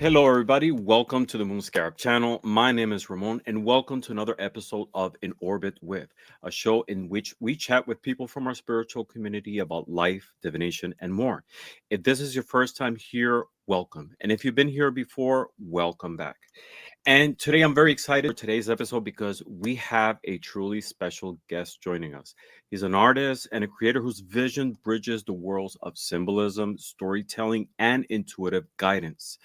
Hello, everybody. Welcome to the Moon Scarab channel. My name is Ramon, and welcome to another episode of In Orbit With, a show in which we chat with people from our spiritual community about life, divination, and more. If this is your first time here, welcome. And if you've been here before, welcome back. And today I'm very excited for today's episode because we have a truly special guest joining us. He's an artist and a creator whose vision bridges the worlds of symbolism, storytelling, and intuitive guidance.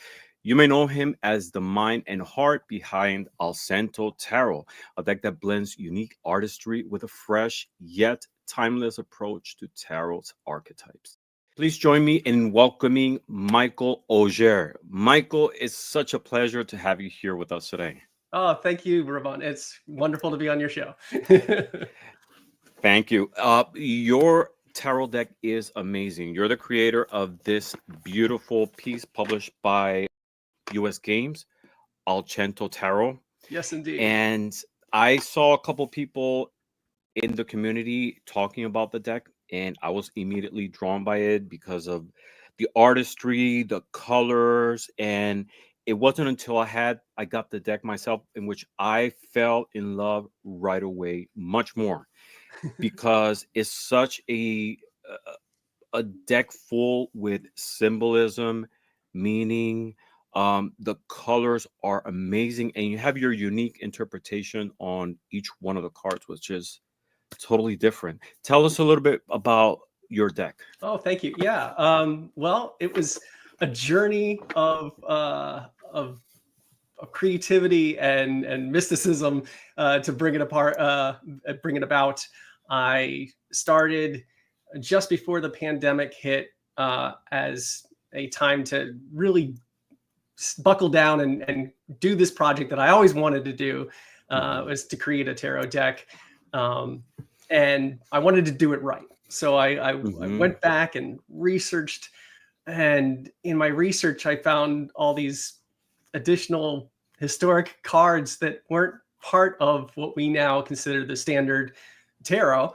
You may know him as the mind and heart behind Allcento Tarot, a deck that blends unique artistry with a fresh yet timeless approach to tarot's archetypes. Please join me in welcoming Michael Auger. Michael, it's such a pleasure to have you here with us today. Oh, thank you, Ravon. It's wonderful to be on your show. Thank you. Your tarot deck is amazing. You're the creator of this beautiful piece published by US Games, Allcento Tarot. Yes, indeed. And I saw a couple people in the community talking about the deck, and I was immediately drawn by it because of the artistry, the colors, and it wasn't until I got the deck myself in which I fell in love right away, much more, because it's such a deck full with symbolism, meaning. The colors are amazing, and you have your unique interpretation on each one of the cards, which is totally different. Tell us a little bit about your deck. Oh, thank you. Yeah. Well, it was a journey of creativity and mysticism to bring it bring it about. I started just before the pandemic hit as a time to really buckle down and do this project that I always wanted to do, was to create a tarot deck. And I wanted to do it right. So I went back and researched. And in my research, I found all these additional historic cards that weren't part of what we now consider the standard tarot.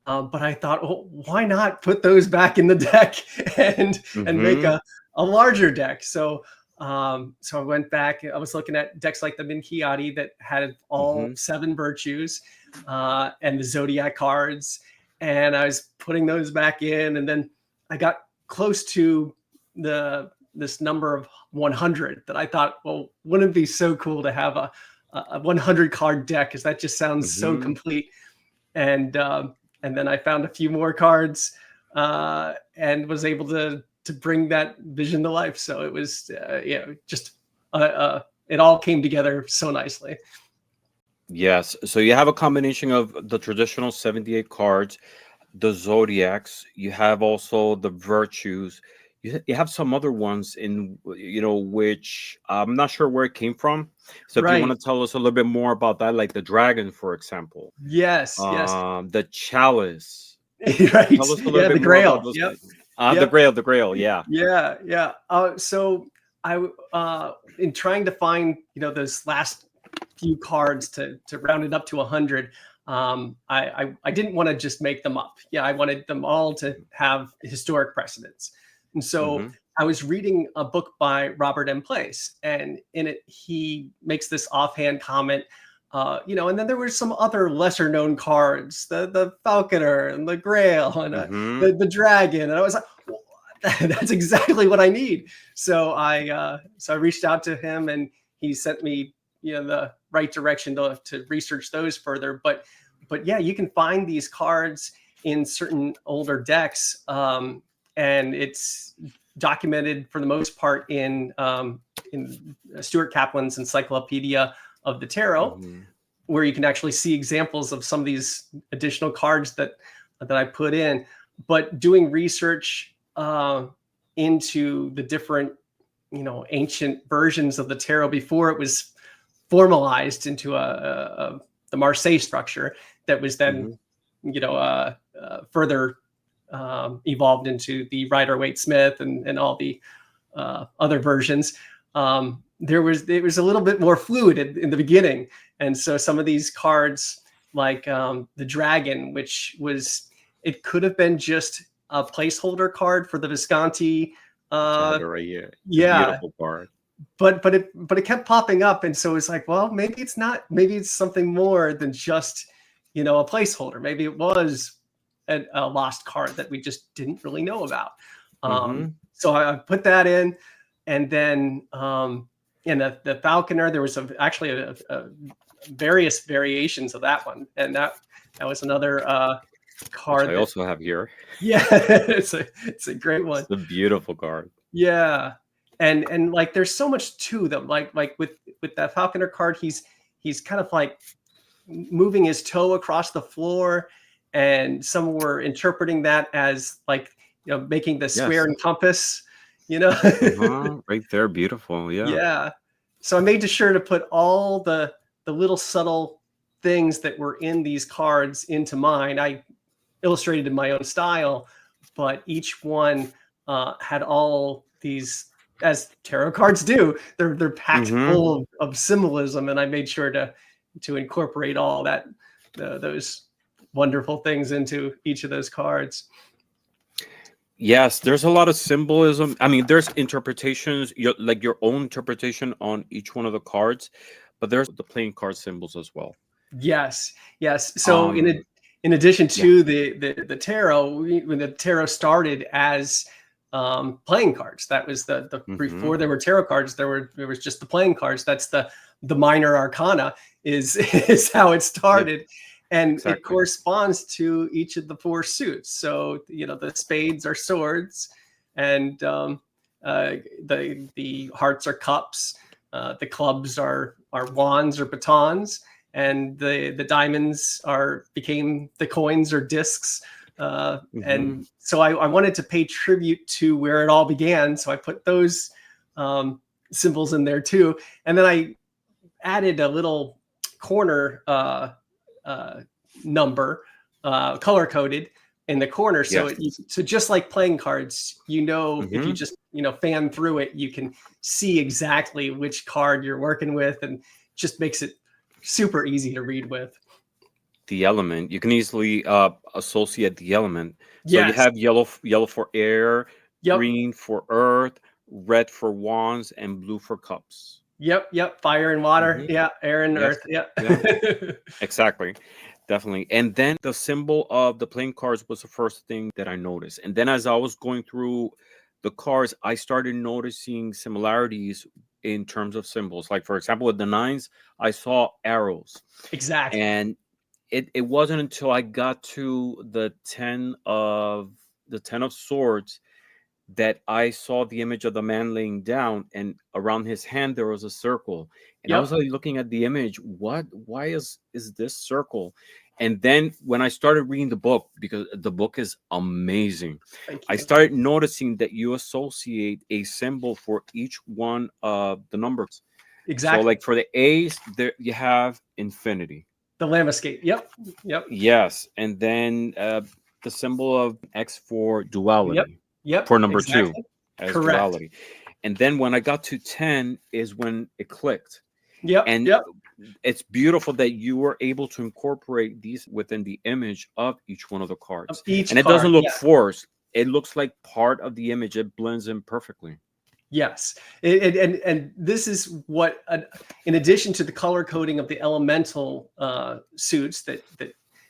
But I thought, well, why not put those back in the deck and make a larger deck? So I went back. I was looking at decks like the Minchiati that had all 7 virtues and the zodiac cards, and I was putting those back in. And then I got close to this number of 100 that I thought, well, wouldn't it be so cool to have a 100 card deck? Because that just sounds so complete. And then I found a few more cards and was able to bring that vision to life. So it was, just it all came together so nicely. Yes. So you have a combination of the traditional 78 cards, the zodiacs. You have also the virtues. You have some other ones in, which I'm not sure where it came from. So if you want to tell us a little bit more about that, like the dragon, for example. Yes. The chalice. Right. Tell us a little bit the more Grail. about those. Yep. The Grail. Yeah. Yeah. So I, in trying to find, those last few cards to round it up to 100, I didn't want to just make them up. Yeah, I wanted them all to have historic precedence. And so I was reading a book by Robert M. Place, and in it he makes this offhand comment, and then there were some other lesser known cards, the Falconer and the Grail and the Dragon, and I was like, well, that's exactly what I need. So I reached out to him, and he sent me the right direction to research those further. But yeah, you can find these cards in certain older decks, and it's documented for the most part in Stuart Kaplan's Encyclopedia of the Tarot, where you can actually see examples of some of these additional cards that I put in. But doing research into the different ancient versions of the tarot before it was formalized into the Marseille structure that was then further evolved into the Rider-Waite-Smith and all the other versions. It was a little bit more fluid in the beginning, and so some of these cards, like the Dragon, it could have been just a placeholder card for the Visconti. Right here. Yeah, beautiful card. but it kept popping up, and so it's like, well, maybe it's not. Maybe it's something more than just, a placeholder. Maybe it was a lost card that we just didn't really know about. So I put that in, and then in the Falconer, there was actually a various variations of that one, and that was another card which I also have here. Yeah, it's a great one. It's a beautiful card. Yeah, and like there's so much to them. Like with that Falconer card, he's kind of like moving his toe across the floor, and some were interpreting that as like making the square and compass. Right there, beautiful. Yeah. Yeah. So I made sure to put all the little subtle things that were in these cards into mine. I illustrated in my own style, but each one had all these, as tarot cards do, they're packed full of symbolism, and I made sure to incorporate all that those wonderful things into each of those cards. Yes, there's a lot of symbolism. I mean, there's interpretations, your own interpretation on each one of the cards, but there's the playing card symbols as well. Yes. So in addition to the tarot, when the tarot started as playing cards, that was the before there were tarot cards, there was just the playing cards. That's the minor arcana is how it started. And it corresponds to each of the 4 suits. So, the spades are swords, and the hearts are cups, the clubs are wands or batons, and the diamonds became the coins or discs. And so I wanted to pay tribute to where it all began. So I put those symbols in there too. And then I added a little corner number color coded in the corner, so so just like playing cards, if you just fan through it, you can see exactly which card you're working with, and just makes it super easy to read with. The element, you can easily associate the element. So you have yellow for air, green for earth, red for wands, and blue for cups. Yep. Fire and water. Yeah. Air and earth. Yeah. Exactly. Definitely. And then the symbol of the playing cards was the first thing that I noticed. And then as I was going through the cards, I started noticing similarities in terms of symbols. Like, for example, with the 9s, I saw arrows. Exactly. And it wasn't until I got to the 10 of swords that I saw the image of the man laying down, and around his hand there was a circle. And I was like looking at the image, why is this circle? And then when I started reading the book, because the book is amazing, I started noticing that you associate a symbol for each one of the numbers. Exactly. So like for the A's, there you have infinity. The Lamescape. Yep. Yes. And then the symbol of X for duality. Yep. For number 2 as correct. duality. And then when I got to 10 is when it clicked. And it's beautiful that you were able to incorporate these within the image of each one of the cards. And it doesn't look forced. It looks like part of the image. It blends in perfectly. Yes. And this is what, in addition to the color coding of the elemental suits, that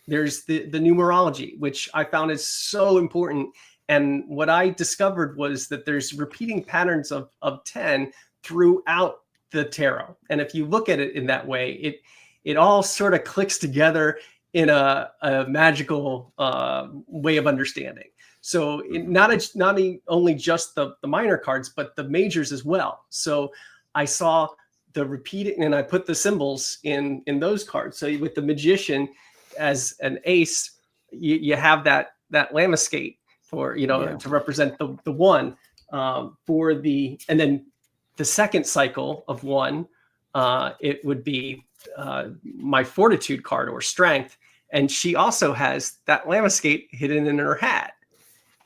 there's the numerology, which I found is so important. And what I discovered was that there's repeating patterns of 10 throughout the tarot. And if you look at it in that way, it all sort of clicks together in a magical way of understanding. So not only just the minor cards, but the majors as well. So I saw the repeating, and I put the symbols in those cards. So with the magician as an ace, you have that Lamescape for to represent the 1 for the, and then the second cycle of 1, it would be my fortitude card or strength, and she also has that Lamescape hidden in her hat.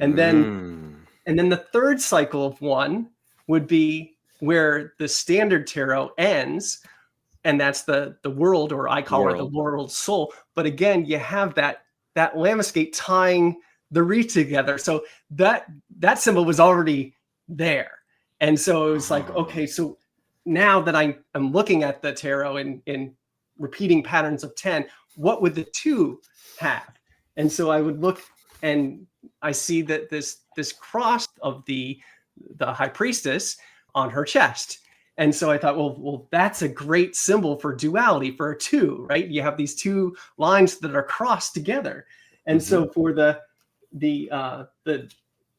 And then the third cycle of 1 would be where the standard tarot ends, and that's the world, or I call it the world soul. But again, you have that Lamescape tying the wreath together. So that symbol was already there. And so it was like, okay, so now that I'm looking at the tarot in repeating patterns of 10, what would the 2 have? And so I would look, and I see that this cross of the high priestess on her chest. And so I thought, well, that's a great symbol for duality, for a 2, right? You have these 2 lines that are crossed together. And so for the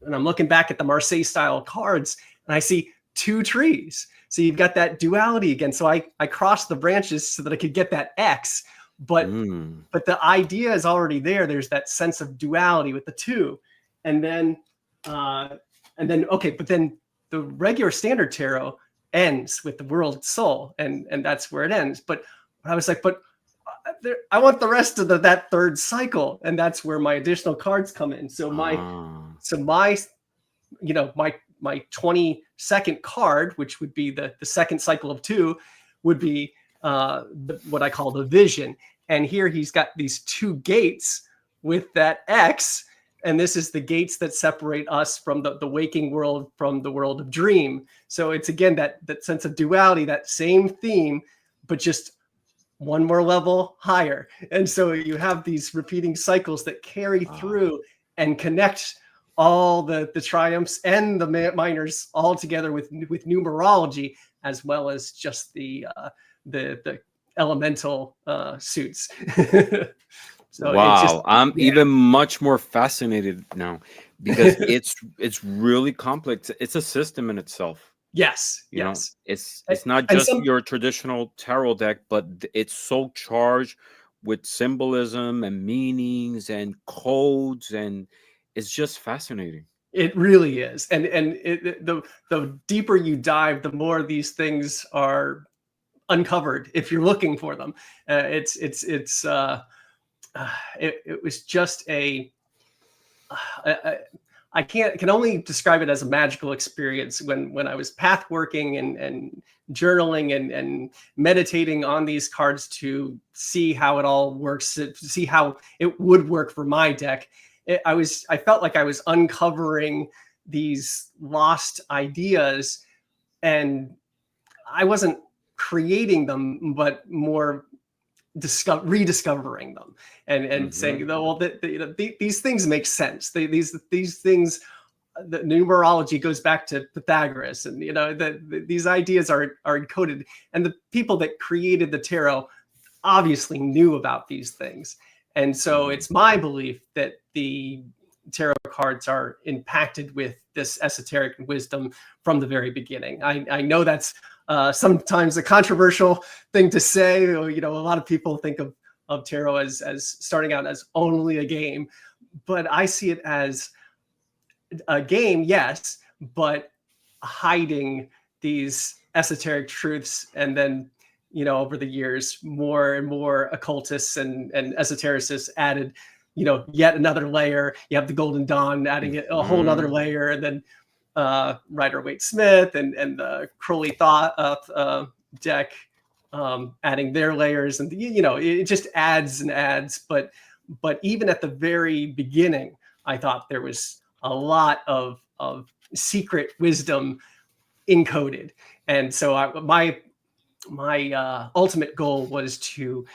and I'm looking back at the Marseille style cards, and I see 2 trees. So you've got that duality again. So I crossed the branches so that I could get that X, but the idea is already there. There's that sense of duality with the 2. And then okay, but then the regular standard tarot ends with the world soul, and that's where it ends. But I was like, but I want the rest of that 3rd cycle, and that's where my additional cards come in. So my 22nd card, which would be the 2nd cycle of 2, would be what I call the vision. And here he's got these 2 gates with that X, and this is the gates that separate us from the waking world from the world of dream. So it's again that sense of duality, that same theme, but just one more level higher. And so you have these repeating cycles that carry through and connect all the triumphs and the minors all together with numerology, as well as just the elemental suits. So wow, I'm even much more fascinated now, because it's really complex. It's a system in itself. Yes, You know, yes. it's not just your traditional tarot deck, but it's so charged with symbolism and meanings and codes, and it's just fascinating. It really is. And the deeper you dive, the more these things are uncovered if you're looking for them. It was just I can only describe it as a magical experience when I was path working and journaling and meditating on these cards to see how it all works, to see how it would work for my deck. I felt like I was uncovering these lost ideas, and I wasn't creating them, but more rediscovering them and saying, well, these things make sense. These things, the numerology goes back to Pythagoras, and these ideas are encoded, and the people that created the tarot obviously knew about these things. And so it's my belief that the tarot cards are impacted with this esoteric wisdom from the very beginning. I know that's sometimes a controversial thing to say. A lot of people think of tarot as starting out as only a game, but I see it as a game, yes, but hiding these esoteric truths. And then over the years, more and more occultists and esotericists added yet another layer. You have the Golden Dawn adding a whole nother layer, and then Rider-Waite-Smith and the Crowley Thought deck adding their layers, and it just adds and adds. But even at the very beginning, I thought there was a lot of secret wisdom encoded. And so my ultimate goal was to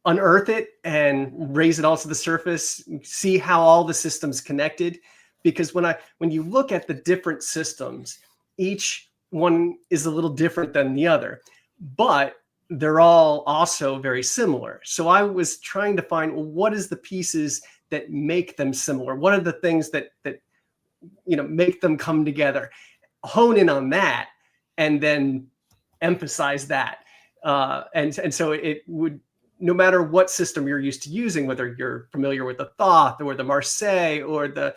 unearth it and raise it all to the surface, see how all the systems connected. Because when you look at the different systems, each one is a little different than the other, but they're all also very similar. So I was trying to find, well, what is the pieces that make them similar? What are the things that make them come together? Hone in on that, and then emphasize that. And so it would, no matter what system you're used to using, whether you're familiar with the Thoth or the Marseille or the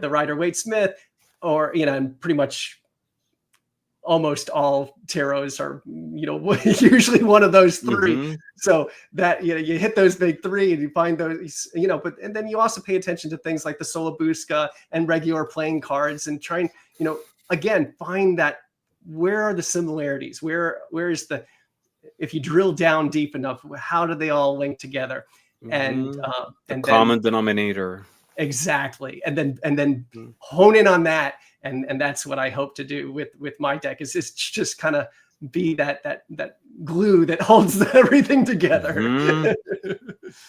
Rider-Waite-Smith, or and pretty much almost all tarots are usually one of those three. So that you hit those big three and you find those, and then you also pay attention to things like the Solabusca and regular playing cards, and try and again find that, where are the similarities, where is the, if you drill down deep enough, how do they all link together? And the common denominator. Exactly. And then hone in on that And that's what I hope to do with my deck, is just kind of be that glue that holds everything together. Mhm.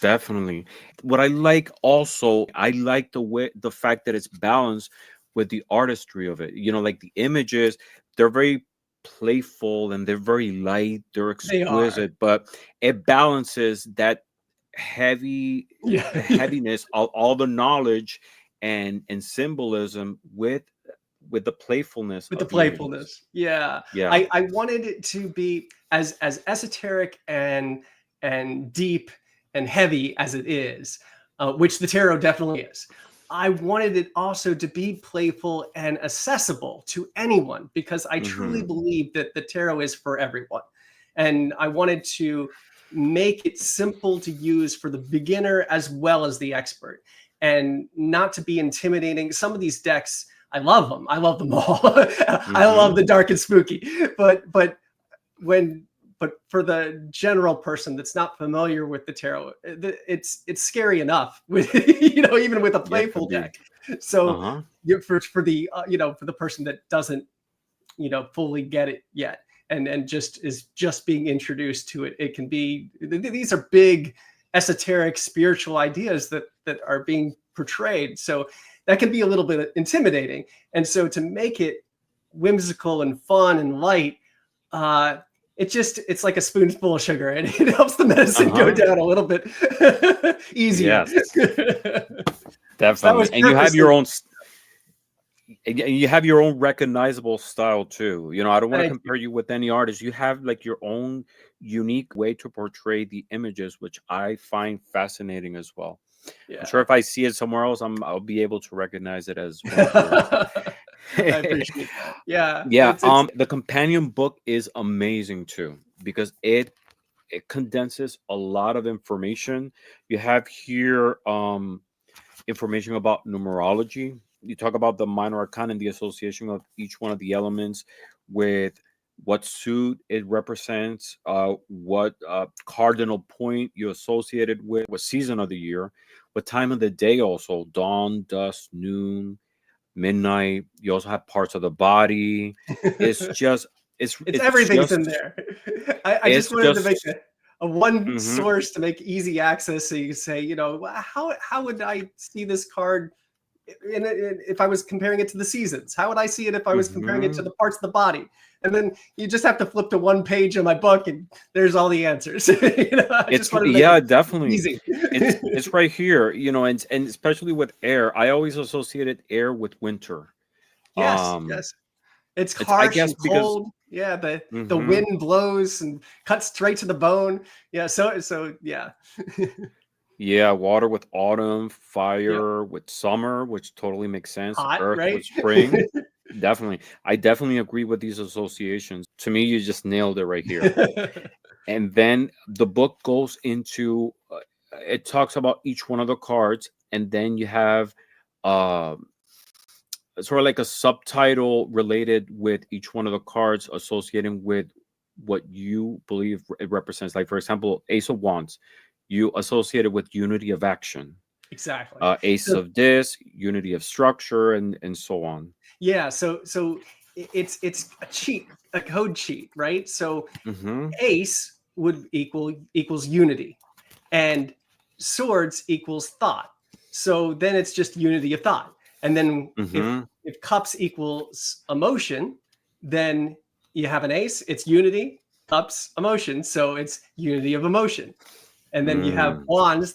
Definitely. What I like also, I like the fact that it's balanced with the artistry of it. You know, like the images, they're very playful and they're very light, they're They are. exquisite, but it balances that heavy Yeah. the heaviness of all the knowledge and symbolism with the playfulness With the of the images. playfulness. Yeah. Yeah. I wanted it to be as esoteric and deep and heavy as it is, which the tarot definitely is. I wanted it also to be playful and accessible to anyone, because I truly Hmm. believe that the tarot is for everyone. And I wanted to make it simple to use for the beginner as well as the expert, and not to be intimidating. Some of these decks, I love them. I love them all. I love Hmm. the dark and spooky, but when but for the general person that's not familiar with the tarot, it's scary enough with even with a Yeah, it playful could be. deck. So Uh-huh. for the for the person that doesn't fully get it yet, and just is just being introduced to it, it can be, these are big esoteric spiritual ideas that are being portrayed, so that can be a little bit intimidating. And so to make it whimsical and fun and light, uh it's like a spoonful of sugar, and it helps the medicine go Uh-huh. down a little bit easier. Yes. So that Definitely. was And you have purposely. your own and you have your own recognizable style too. You know, I don't want to Thank you. compare you with any artist. You have like your own unique way to portray the images, which I find fascinating as well. I'm sure Yeah. if I see it somewhere else, I'll be able to recognize it as one of yours. I appreciate that. Yeah, Yeah, it's the companion book is amazing too because it condenses a lot of information. You have here information about numerology. You talk about the minor arcana and the association of each one of the elements with what suit it represents, what cardinal point you associated with, what season of the year, what time of the day, also dawn, dusk, noon, midnight. You also have parts of the body. It's just it's it's everything's in just there. I just it's wanted to make just a one hmm source to make easy access, so you can say, how would I see this card if I was comparing it to the seasons? How would I see it if I was comparing it to hmm the parts of the body? And then you just have to flip to one page of my book, and there's all the answers. I it's just wanted to make it yeah, definitely. easy. It's right here, you know, and especially with air. I always associated air with winter. Yes, Um, yes. It's it's I harsh guess and because cold. Yeah, the hmm wind blows and cuts straight to the bone. Yeah, so yeah. yeah, water with autumn, Yep. fire with summer, which totally makes sense. Hot, Earth right? with spring. Definitely. I definitely agree with these associations. To me, you just nailed it right here. And then the book goes into it talks about each one of the cards, and then you have um sort of like a subtitle related with each one of the cards associating with what you believe it represents. Like, for example, Ace of Wands, you associate it with unity of action. Exactly. Ace So of this, unity of structure, and so on. yeah, so it's a cheat, a code cheat, right? So Mm-hmm. ace would equals unity, and swords equals thought. So then it's just unity of thought. And then Mm-hmm. if cups equals emotion, then you have an ace, it's unity, cups, emotion, so it's unity of emotion. And then you have Mm. wands,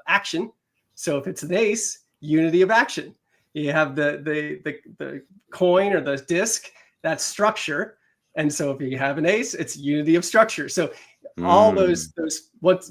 action. So if it's an ace, unity of action. You have the coin or the disc, that's structure. And so if you have an ace, it's unity of structure. So all Mm. those what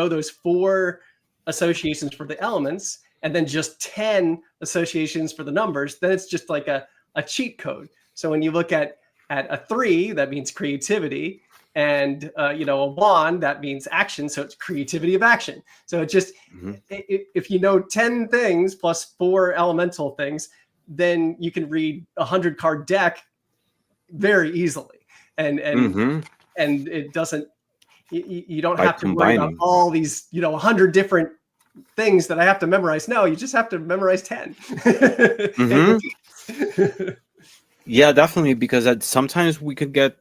those four associations for the elements, and then just 10 associations for the numbers, then it's just like a cheat code. So when you look at a 3, that means creativity, and a wand, that means action, so it's creativity of action. So it just, Mm-hmm. if you know 10 things plus 4 elemental things, then you can read a 100 card deck very easily, and and Mm-hmm. and it doesn't, you don't By have to worry about combining. all these 100 different things that I have to memorize. No, you just have to memorize 10. Yeah, definitely, because sometimes we could get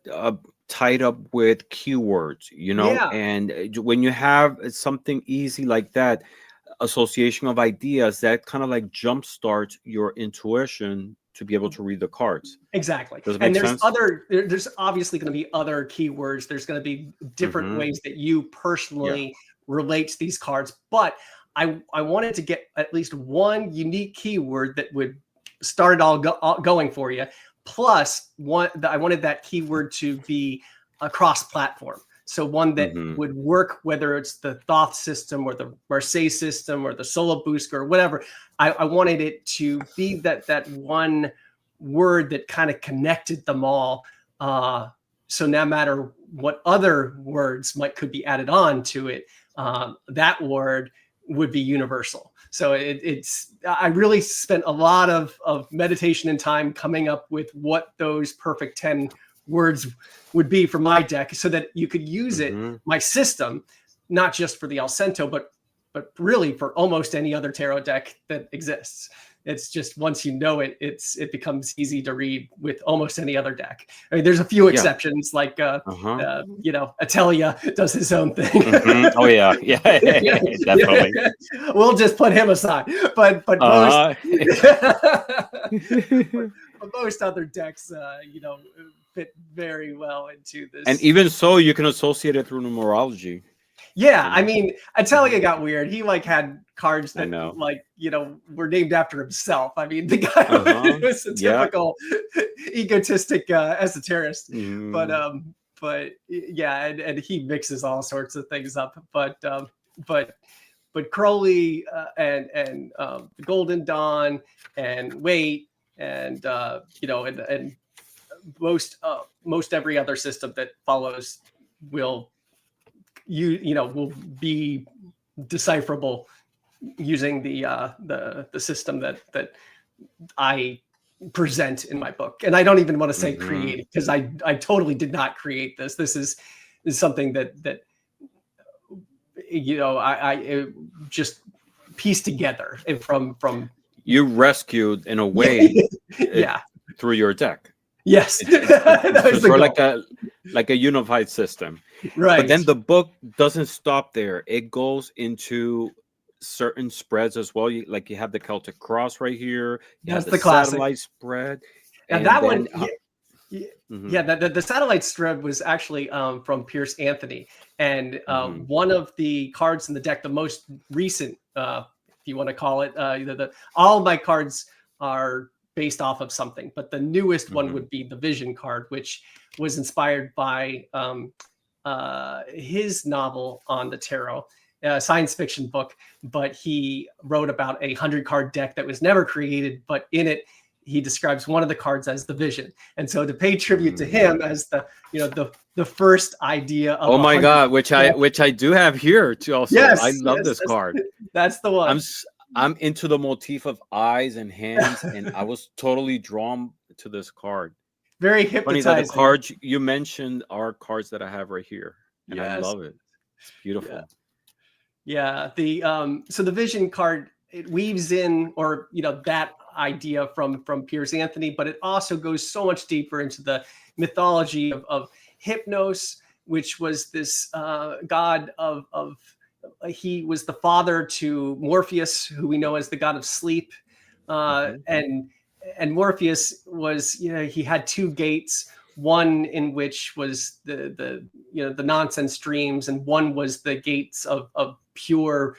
tied up with keywords, Yeah, and when you have something easy like that, association of ideas, that kind of like jumpstarts your intuition to be able to read the cards. exactly. Does it And make sense? there's obviously going to be other keywords. There's going to be different Mm-hmm. ways that you Yeah. personally relate to these cards. But I wanted to get at least one unique keyword that would start it all going for you. Plus, I wanted that keyword to be a cross-platform. So one that Mm-hmm. would work, whether it's the Thoth system or the Marseille system or the Solo Boost or whatever. I wanted it to be that one word that kind of connected them all. So no matter what other words could be added on to it, that word would be universal. So I really spent a lot of meditation and time coming up with what those perfect 10 words would be for my deck, so that you could use it, my system, not just for the Alcento, but really for almost any other tarot deck that exists. It's just, once you know it, it becomes easy to read with almost any other deck. I mean, there's a few exceptions, like Atelier does his own thing. Oh yeah, definitely. We'll just put him aside. But most other decks, fit very well into this. And even so, you can associate it through numerology. Yeah, I mean, Atelier got weird. He had cards that were named after himself. I mean, the guy was a typical egotistic esoterist. But yeah, and he mixes all sorts of things up. But Crowley and Golden Dawn and Waite and and most every other system that follows will be decipherable using the system that I present in my book. And I don't even want to say create, because I totally did not create this. This is something that I just pieced together from you rescued in a way through your deck. Yes. It's sort of like a unified system. Right. But then the book doesn't stop there. It goes into certain spreads as well. You have the Celtic cross right here. That's the classic satellite spread. And that one, the satellite spread was actually from Pierce Anthony. And one of the cards in the deck, the most recent, if you want to call it, all of my cards are based off of something, but the newest one would be the Vision card, which was inspired by his novel on the tarot, science fiction book. But he wrote about 100-card deck that was never created, but in it he describes one of the cards as the Vision. And so to pay tribute to him as the first idea of oh my god, which I do have here too. Also, I love this card. That's the one. I'm into the motif of eyes and hands, and I was totally drawn to this card. Very hypnotizing. Funny that the cards you mentioned are cards that I have right here, and I love it. It's beautiful. Yeah. So the Vision card, it weaves in, or that idea from Piers Anthony, but it also goes so much deeper into the mythology of Hypnos, which was this god of he was the father to Morpheus, who we know as the god of sleep. And Morpheus was, he had two gates, one in which was the nonsense dreams, and one was the gates of pure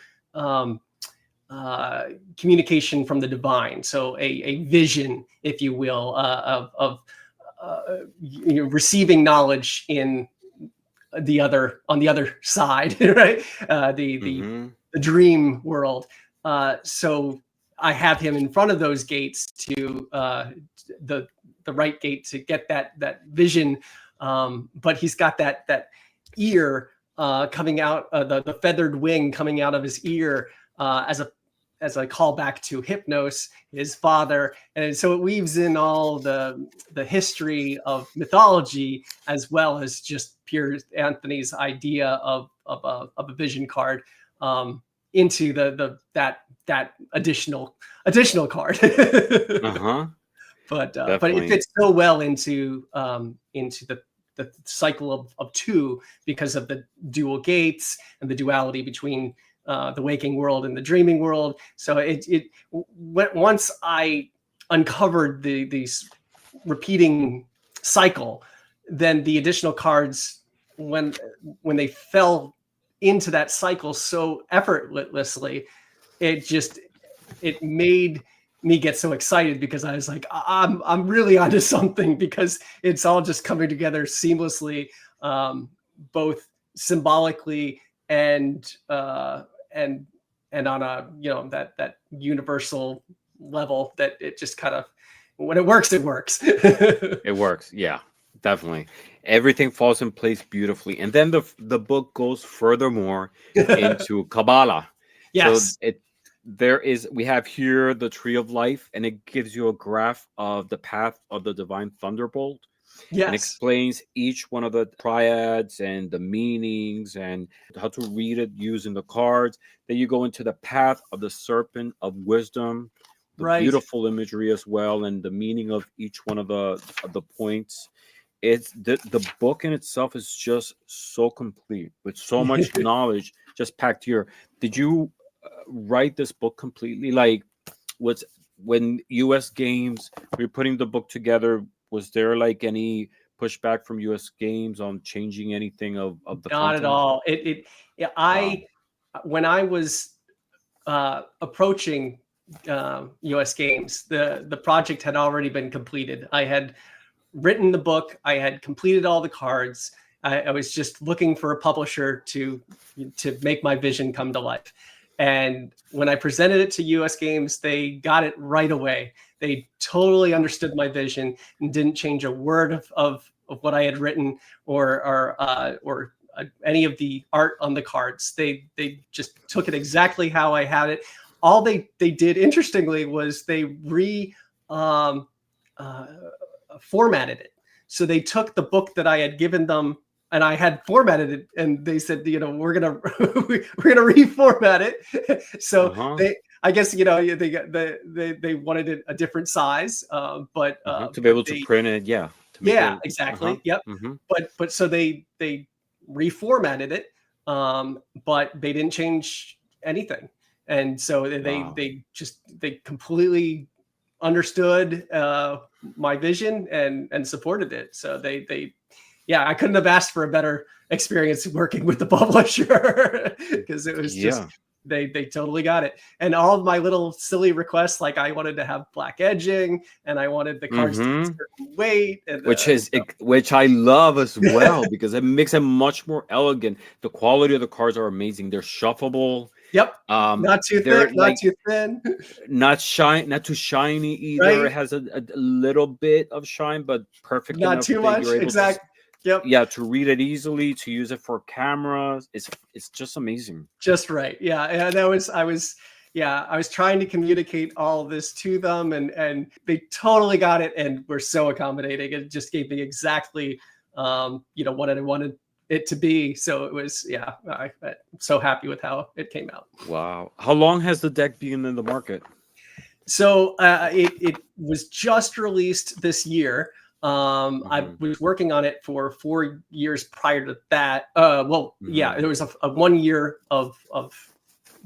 communication from the divine. So a vision, if you will, of receiving knowledge on the other side, right? The dream world. So I have him in front of those gates to the right gate to get that vision. But he's got that ear coming out, the feathered wing coming out of his ear as a callback to Hypnos, his father. And so it weaves in all the history of mythology, as well as just Piers Anthony's idea of a vision card into that additional card. Uh-huh. But it Definitely. fits so well into the cycle of two, because of the dual gates and the duality between the waking world and the dreaming world. So once I uncovered these repeating cycle, then the additional cards, when they fell into that cycle so effortlessly, it made me get so excited, because I was like, I'm really onto something, because it's all just coming together seamlessly, both symbolically and on a, that universal level, that it just kind of, when it works, it works. It works. Yeah, definitely. Everything falls in place beautifully. And then the book goes furthermore into Kabbalah. So Yes. we have here the tree of life, and it gives you a graph of the path of the divine thunderbolt, and Yes. explains each one of the triads and the meanings and how to read it using the cards. Then you go into the path of the serpent of wisdom, the Right. beautiful imagery as well, and the meaning of each one of the points. It's the book in itself is just so complete with so much knowledge just packed here. Did you write this book completely? Like, was when US Games, we were putting the book together, was there like any pushback from US Games on changing anything of the Not at content? all. Yeah, Wow. when I was approaching US Games, the project had already been completed. I had written the book. I had completed all the cards. I was just looking for a publisher to make my vision come to life. And when I presented it to US Games, they got it right away. They totally understood my vision and didn't change a word of what I had written, or any of the art on the cards. They just took it exactly how I had it. All they did, interestingly, was they um, uh, formatted it. So they took the book that I had given them, and I had formatted it, and they said, we're gonna we're gonna reformat it. So Uh-huh. I guess, they wanted it a different size, To be able to they, print it, yeah, to make yeah, it. Uh-huh. exactly, yep. Hmm. But so they reformatted it, but they didn't change anything, and so Wow. they completely understood my vision and supported it. So yeah, I couldn't have asked for a better experience working with the publisher, because it was just, Yeah. they totally got it. And all of my little silly requests, like I wanted to have black edging, and I wanted the cards to be a Hmm. certain weight, and Which I love as well, because it makes it much more elegant. The quality of the cards are amazing. They're shuffleable. yep, not too They're thick, not like too thin. not too shiny either. It Right, has a little bit of shine, but perfect not enough too that you're much, able to exact. Yep, yeah, to read it easily, to use it for cameras. It's just amazing. just right. Yeah, and I was trying to communicate all of this to them, and they totally got it, and were so accommodating. It just gave me exactly what I wanted it to be. So it was, yeah, I'm so happy with how it came out. Wow. How long has the deck been in the market? So it was just released this year. I Hmm. was working on it for 4 years prior to that. Well, yeah, Hmm. there was a 1 year of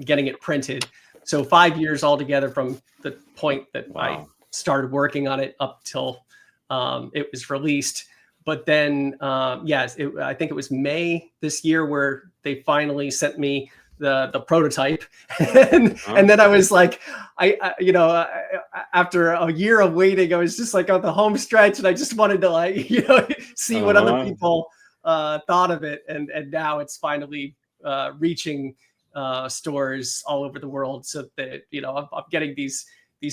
getting it printed. So 5 years altogether from the point that I Wow. started working on it up till it was released. But then, yes, I think it was May this year where they finally sent me the prototype, Huh? and then I was like, after a year of waiting, I was just like on the home stretch, and I just wanted to, like, see what other Uh-huh. people thought of it, and now it's finally reaching stores all over the world. So that, I'm getting these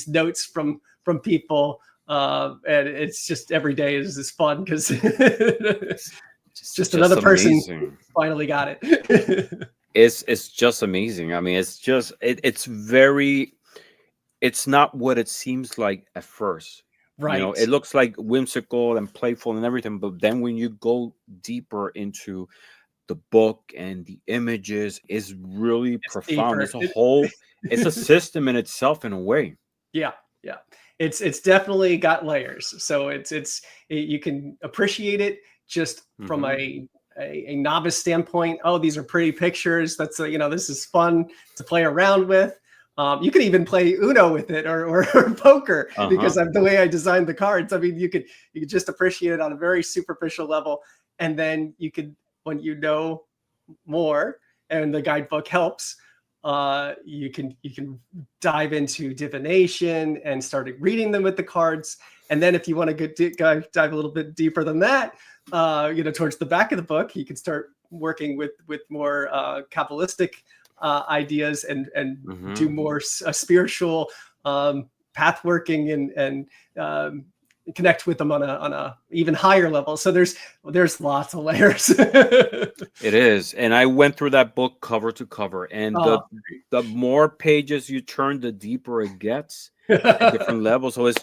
notes from people, and it's just, every day is fun, because it's It's just just another person amazing. finally got it. It's just amazing. I mean, it's very, it's not what it seems like at first. It Right. looks like whimsical and playful and everything, but then when you go deeper into the book and the images is really It's profound. deeper. It's a whole, it's a system in itself in a way. Yeah, yeah. It's definitely got layers. So you can appreciate it just from Hmm. a novice standpoint. Oh, these are pretty pictures. That's this is fun to play around with. You can even play Uno with it or poker because Uh-huh. of the way I designed the cards. I mean, you could just appreciate it on a very superficial level, and then you could, when you know more, and the guidebook helps, you can dive into divination and start reading them with the cards. And then if you want to dive a little bit deeper than that, towards the back of the book, you can start working with more Kabbalistic ideas and do Hmm. more spiritual path working and connect with them on a even higher level. So there's lots of layers. It is. And I went through that book cover to cover. And Oh, the more pages you turn, the deeper it gets at different levels. So it's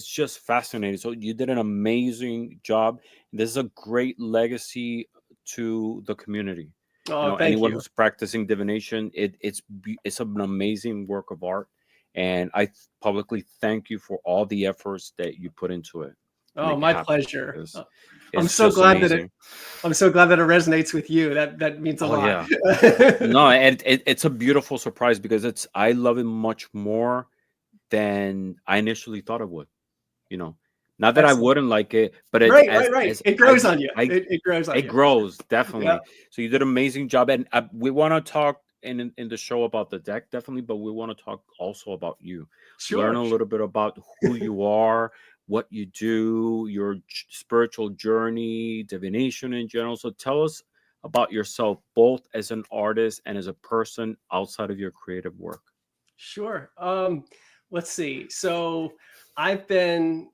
just fascinating. So you did an amazing job. This is a great legacy to the community. oh, thank Anyone you. who's practicing divination, it's an amazing work of art. And I publicly thank you for all the efforts that you put into it to Oh, make it my happen. pleasure. It's, I'm it's so just glad that amazing. I'm so glad that it resonates with you. That means a Oh lot. yeah. No, and it's a beautiful surprise because I love it much more than I initially thought it would. You know, not that I Excellent. wouldn't like it, but it's Right, right, right. as It I grows on you. I It grows on it you. grows Yeah, definitely. So you did an amazing job, and we want to talk in the show about the deck definitely, but we want to talk also about you. Learn sure. a little bit about who you are, what you do, your spiritual journey, divination in general. So tell us about yourself, both as an artist and as a person outside of your creative work. Sure. Let's see. So I've been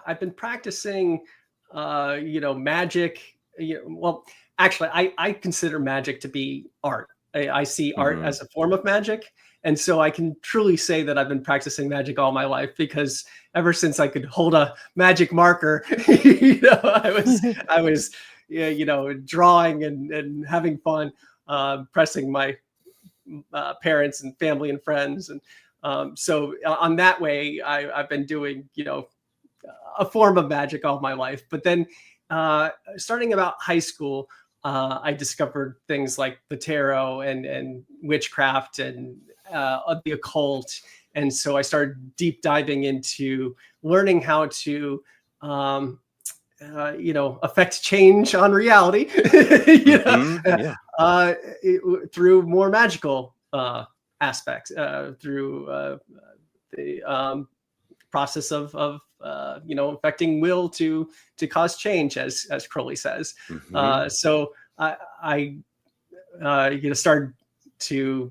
I've been practicing magic. Well, actually I consider magic to be art. I see art Hmm. as a form of magic. And so I can truly say that I've been practicing magic all my life because ever since I could hold a magic marker, I was yeah, drawing and having fun, pressing my parents and family and friends. And so on that way, I've been doing, a form of magic all my life. But then starting about high school, I discovered things like the tarot and witchcraft and the occult. And so I started deep diving into learning how to affect change on reality, you know, Hmm. Yeah. through more magical aspects, through the process of affecting will to cause change, as Crowley says. Hmm. So I started to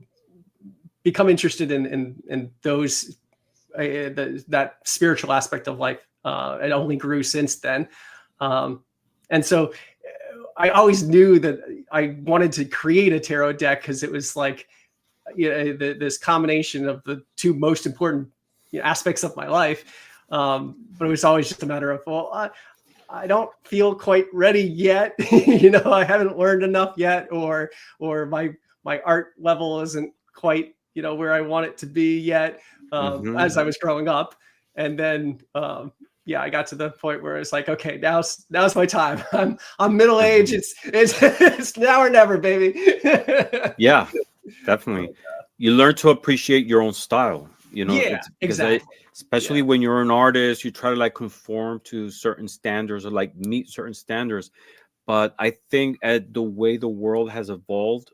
become interested in those that spiritual aspect of life. It only grew since then. Um, and so I always knew that I wanted to create a tarot deck because it was like, this combination of the two most important aspects of my life. But it was always just a matter of, well, I don't feel quite ready yet. I haven't learned enough yet, or my art level isn't quite where I want it to be yet, Hmm. as I was growing up. And then yeah, I got to the point where it's like, okay, now's my time. I'm middle age. Hmm. It's now or never, baby. Yeah, definitely. You learn to appreciate your own style. Yeah, It's because exactly. especially Yeah, when you're an artist, you try to like conform to certain standards or like meet certain standards. But I think at the way the world has evolved,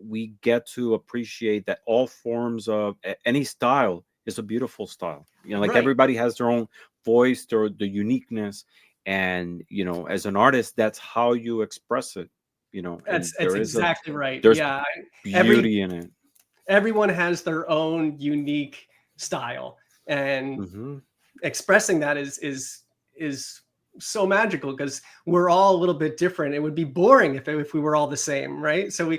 we get to appreciate that all forms of any style is a beautiful style. Like right. everybody has their own voice, the uniqueness, and as an artist, that's how you express it. And That's exactly right. there's Yeah, every beauty in it. everyone has their own unique style, and Hmm. expressing that is so magical because we're all a little bit different. It would be boring if we were all the same, right? So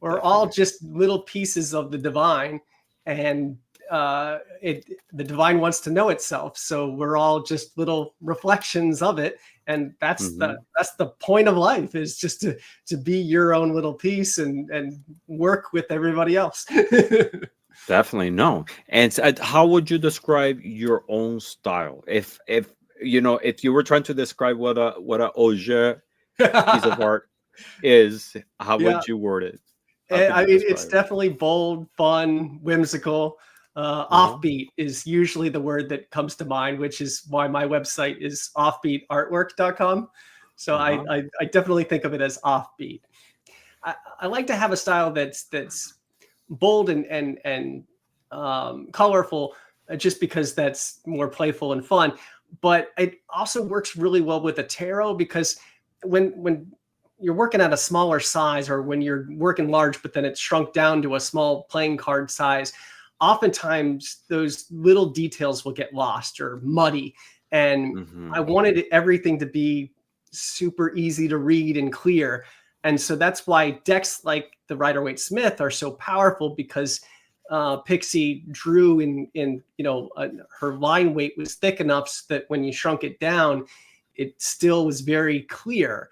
we're all Definitely. just little pieces of the divine, and the divine wants to know itself, so we're all just little reflections of it, and that's the point of life, is just to be your own little piece and work with everybody else. Definitely no. And how would you describe your own style? If if you were trying to describe what a Auger piece of art is, how Yeah. would you word it? How could I you mean, it's describe it? definitely bold, fun, whimsical. Offbeat is usually the word that comes to mind, which is why my website is offbeatartwork.com. So I definitely think of it as offbeat. I like to have a style that's bold and colorful, just because that's more playful and fun. But it also works really well with the tarot, because when you're working at a smaller size, or when you're working large, but then it's shrunk down to a small playing card size, oftentimes those little details will get lost or muddy. And I wanted everything to be super easy to read and clear. And so that's why decks like the Rider-Waite-Smith are so powerful, because Pixie drew in her line weight was thick enough so that when you shrunk it down, it still was very clear.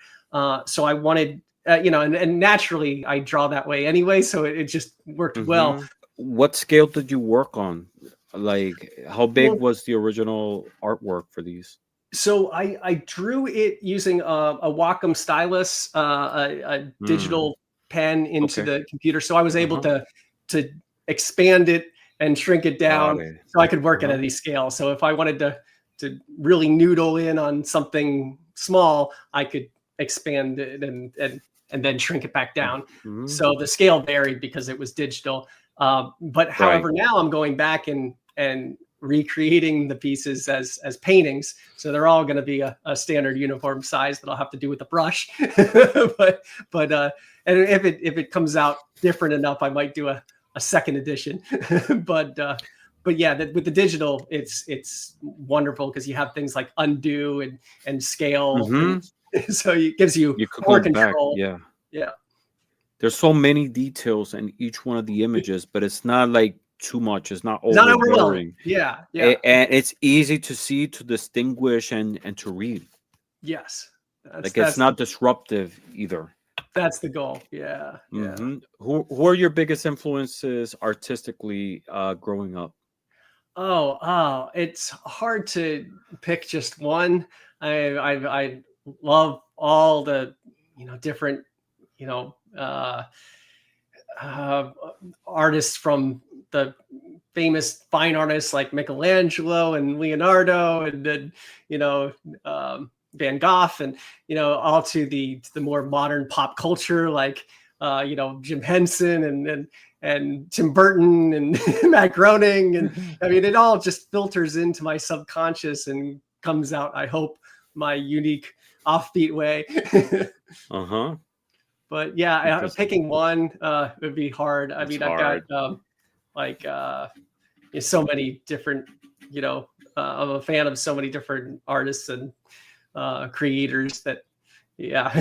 So I wanted, and naturally I draw that way anyway, so it just worked well. What scale did you work on? Like, how big Well, was the original artwork for these? So I drew it using a Wacom stylus, a digital pen into Okay. the computer. So I was able to expand it and shrink it Got down, it. so I could work at any scale. So if I wanted to really noodle in on something small, I could expand it and then shrink it back down. So the scale varied because it was digital. But however, now I'm going back and recreating the pieces as paintings, so they're all going to be a standard uniform size that I'll have to do with a brush. but and if it comes out different enough, I might do a second edition. but yeah, with the digital, it's wonderful, because you have things like undo and scale, and so it gives you could more go back. control. Yeah. There's so many details in each one of the images, but it's not like too much. It's not It's not overwhelming. overbearing. Yeah. And it's easy to see, to distinguish, and to read. Yes. Like, it's not disruptive either. That's the goal. Yeah. Who are your biggest influences artistically growing up? Oh, it's hard to pick just one. I love all the different artists, from the famous fine artists like Michelangelo and Leonardo, and then Van Gogh, and all to the more modern pop culture, like Jim Henson and Tim Burton and Matt Groening, and I mean, it all just filters into my subconscious and comes out, I hope, my unique offbeat way. But yeah, picking one would be hard. I mean, I've got so many different, I'm a fan of so many different artists and creators that, yeah.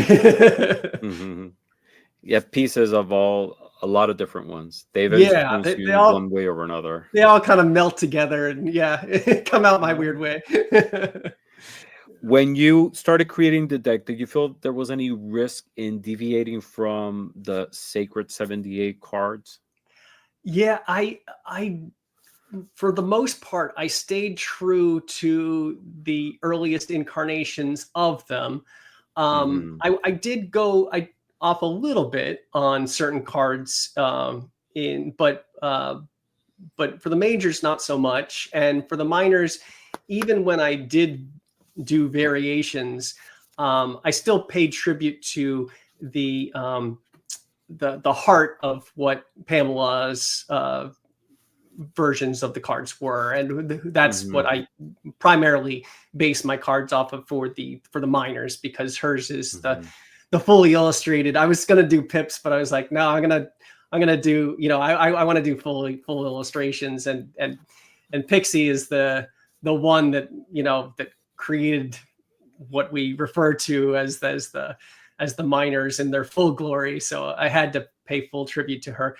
Yeah, pieces of a lot of different ones. They've influenced you in one way or another. They all kind of melt together and come out my weird way. When you started creating the deck, did you feel there was any risk in deviating from the sacred 78 cards? Yeah, I for the most part, I stayed true to the earliest incarnations of them. I did go off a little bit on certain cards, but for the majors, not so much. And for the minors, even when I did do variations, I still paid tribute to the heart of what Pamela's versions of the cards were, and that's what I primarily base my cards off of for the minors, because hers is the fully illustrated. I was gonna do pips, but I was like, no, I'm gonna do, I want to do full illustrations, and Pixie is the one that that created what we refer to as the minors in their full glory. So I had to pay full tribute to her.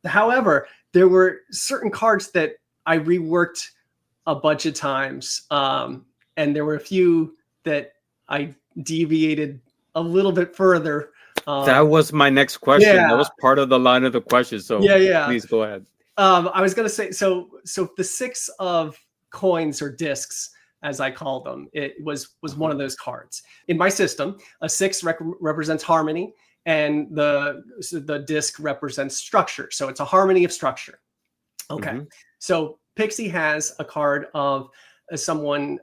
However, there were certain cards that I reworked a bunch of times, and there were a few that I deviated a little bit further. That was my next question. Yeah, That was part of the line of the question. So yeah. please go ahead. I was gonna say, so the 6 of coins, or discs, as I call them, it was one of those cards in my system. A 6 represents harmony, and the disc represents structure. So it's a harmony of structure. Okay. So Pixie has a card of someone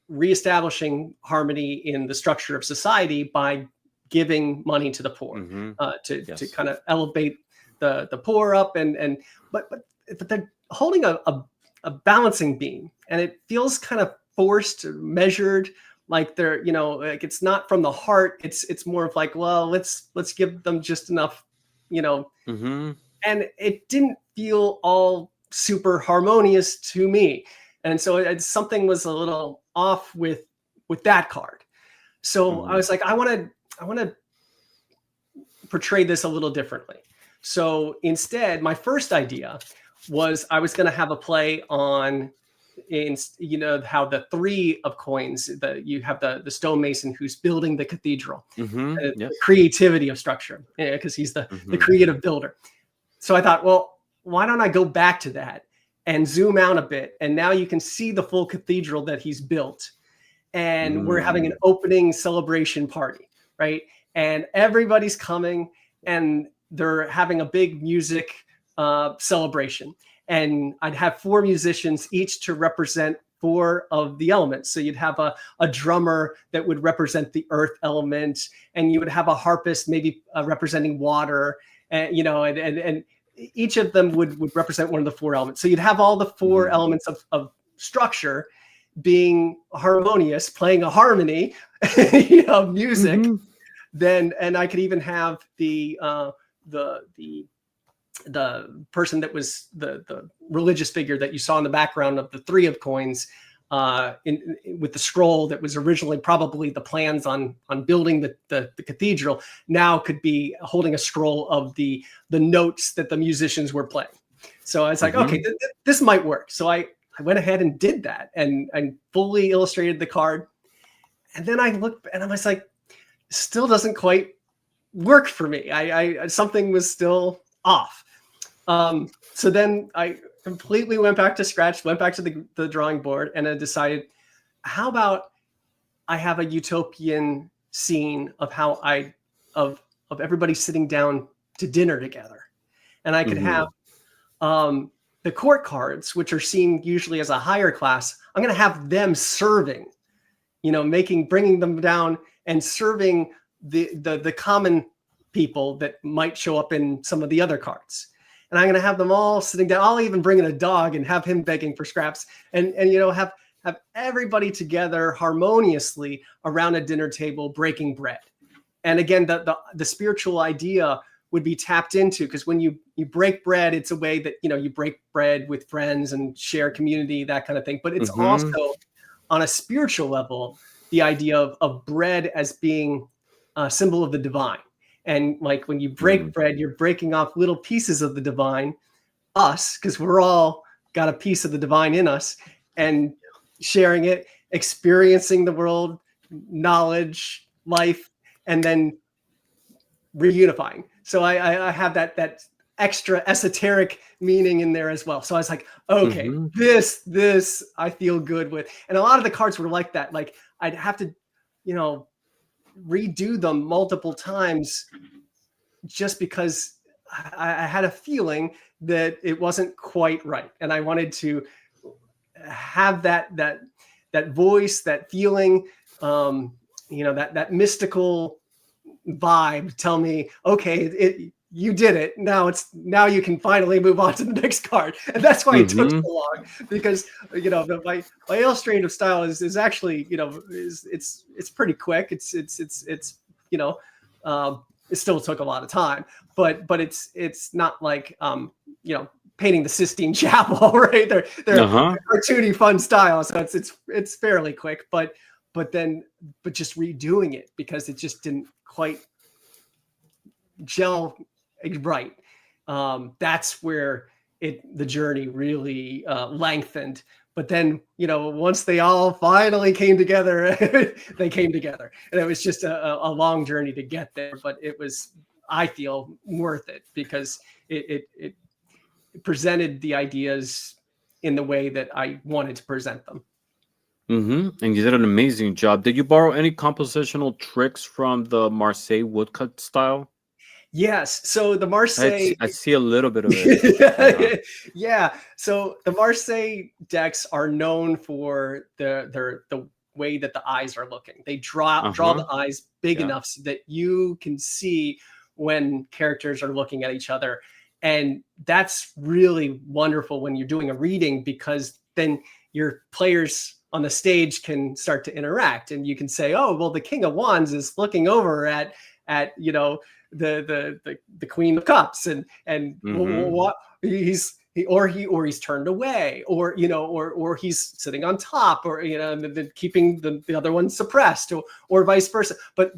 reestablishing harmony in the structure of society by giving money to the poor, to kind of elevate the poor up, but they're holding a balancing beam, and it feels kind of forced, measured, like they're, like it's not from the heart. It's more of like, well, let's give them just enough, and it didn't feel all super harmonious to me. And so something was a little off with that card. So I was like, I want to portray this a little differently. So instead, my first idea was I was going to have a play on, how the 3 of coins, you have the stonemason who's building the cathedral, the creativity of structure, because he's the creative builder. So I thought, well, why don't I go back to that and zoom out a bit? And now you can see the full cathedral that he's built. And we're having an opening celebration party, right? And everybody's coming, and they're having a big music celebration. And I'd have 4 musicians, each to represent 4 of the elements. So you'd have a drummer that would represent the earth element, and you would have a harpist maybe representing water, and and each of them would represent one of the 4 elements. So you'd have all the 4 elements of structure being harmonious, playing a harmony, music. Then, and I could even have the person that was the religious figure that you saw in the background of the 3 of coins, with the scroll that was originally probably the plans on building the cathedral, now could be holding a scroll of the notes that the musicians were playing. So I was like, okay, this might work. So I went ahead and did that, and fully illustrated the card. And then I looked, and I was like, still doesn't quite work for me. I something was still off. So then I completely went back to scratch, went back to the drawing board, and I decided, how about I have a utopian scene of how of everybody sitting down to dinner together. And I could have the court cards, which are seen usually as a higher class. I'm going to have them serving, bringing them down and serving the common people that might show up in some of the other cards. And I'm going to have them all sitting down. I'll even bring in a dog and have him begging for scraps, and have everybody together harmoniously around a dinner table breaking bread. And again, the spiritual idea would be tapped into, because when you break bread, it's a way that you break bread with friends and share community, that kind of thing. But it's also on a spiritual level, the idea of bread as being a symbol of the divine. And like when you break bread, you're breaking off little pieces of the divine, us, because we're all got a piece of the divine in us, and sharing it, experiencing the world, knowledge, life, and then reunifying. So I have that extra esoteric meaning in there as well. So I was like, okay, this I feel good with. And a lot of the cards were like that. Like I'd have to, redo them multiple times, just because I had a feeling that it wasn't quite right. And I wanted to have that voice, that feeling, that mystical vibe tell me, okay, you did it. Now you can finally move on to the next card. And that's why it took so long, because my illustrative style is actually it's pretty quick. It still took a lot of time, but it's not like painting the Sistine Chapel, right? They're cartoony, fun style, so it's fairly quick. But just redoing it, because it just didn't quite gel right. That's where the journey really lengthened. But then, once they all finally came together, they came together, and it was just a long journey to get there. But it was, I feel, worth it, because it presented the ideas in the way that I wanted to present them. And you did an amazing job. Did you borrow any compositional tricks from the Marseille woodcut style? Yes. So the Marseille, I see a little bit of it. Yeah. yeah. So the Marseille decks are known for the way that the eyes are looking. They draw the eyes big enough so that you can see when characters are looking at each other. And that's really wonderful when you're doing a reading, because then your players on the stage can start to interact, and you can say, oh, well, the King of Wands is looking over at the Queen of Cups, and what he's turned away, or he's sitting on top, or keeping the other one suppressed, or vice versa. But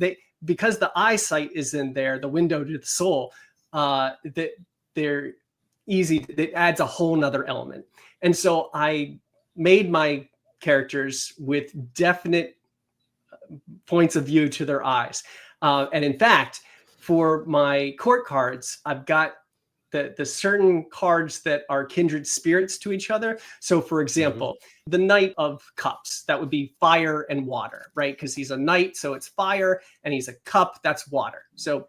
because the eyesight is in there, the window to the soul, that they're easy. It adds a whole nother element. And so I made my characters with definite points of view to their eyes. And in fact, for my court cards, I've got the certain cards that are kindred spirits to each other. So for example, the Knight of Cups, that would be fire and water, right? Because he's a knight, so it's fire, and he's a cup, that's water. So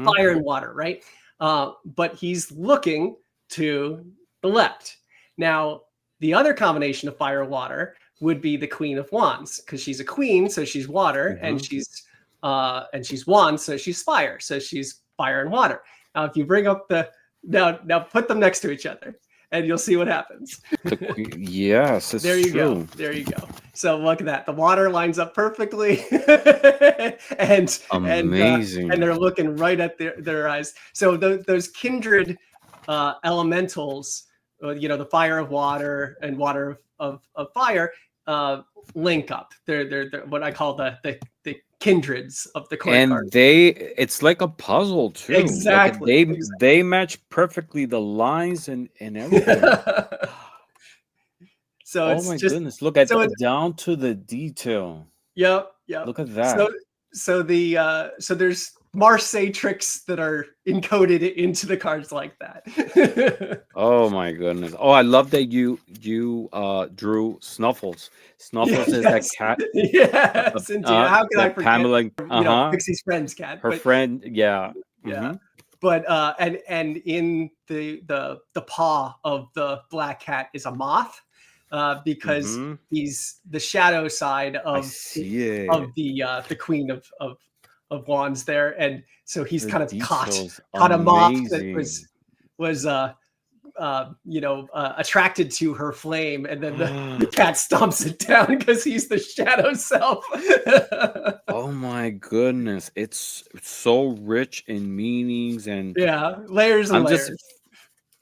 fire and water, right? But he's looking to the left. Now, the other combination of fire and water would be the Queen of Wands, because she's a queen, so she's water, and she's wands, so she's fire, so she's fire and water. Now, if you bring up now put them next to each other, and you'll see what happens. Yes, it's there you true. go. There you go. So look at that. The water lines up perfectly, and amazing. And they're looking right at their eyes. So those kindred elementals, the fire of water and water of fire, link up. They're what I call the kindreds of the court card. It's like a puzzle too. Exactly. Like they match perfectly the lines and everything. So oh my goodness, look at down to the detail. Yep. Look at that. So there's Marseille tricks that are encoded into the cards like that. Oh my goodness. Oh, I love that you drew Snuffles. Snuffles is that cat. Yes, indeed. How can I forget Pamela? Pixie's friend's cat? Her friend, yeah. Yeah. But and in the paw of the black cat is a moth, because he's the shadow side of the Queen of Wands there, and so he's kind of caught a moth that was attracted to her flame, and then the cat stomps it down because he's the shadow self. Oh my goodness, it's so rich in meanings and layers and layers.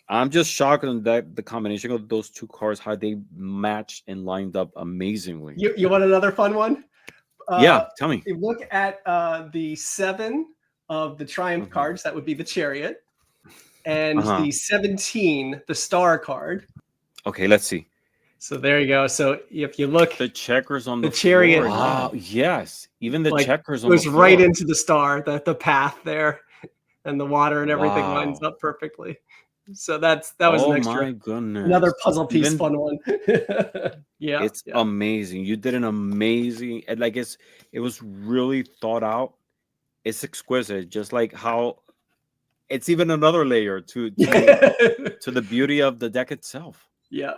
I'm just shocked on the combination of those two cards, how they matched and lined up amazingly. You want another fun one? Yeah, tell me. You look at the 7 of the Triumph cards. That would be the Chariot, and the 17, the Star card. Okay, let's see. So there you go. So if you look, the checkers on the Chariot. Wow, yes, even the checkers on the floor. Goes right into the star, the path there, and the water and everything lines up perfectly. So that was an extra. Oh my goodness! Another puzzle piece, fun one. It's amazing. You did an amazing, like it was really thought out. It's exquisite, just like how it's even another layer to the beauty of the deck itself. Yeah.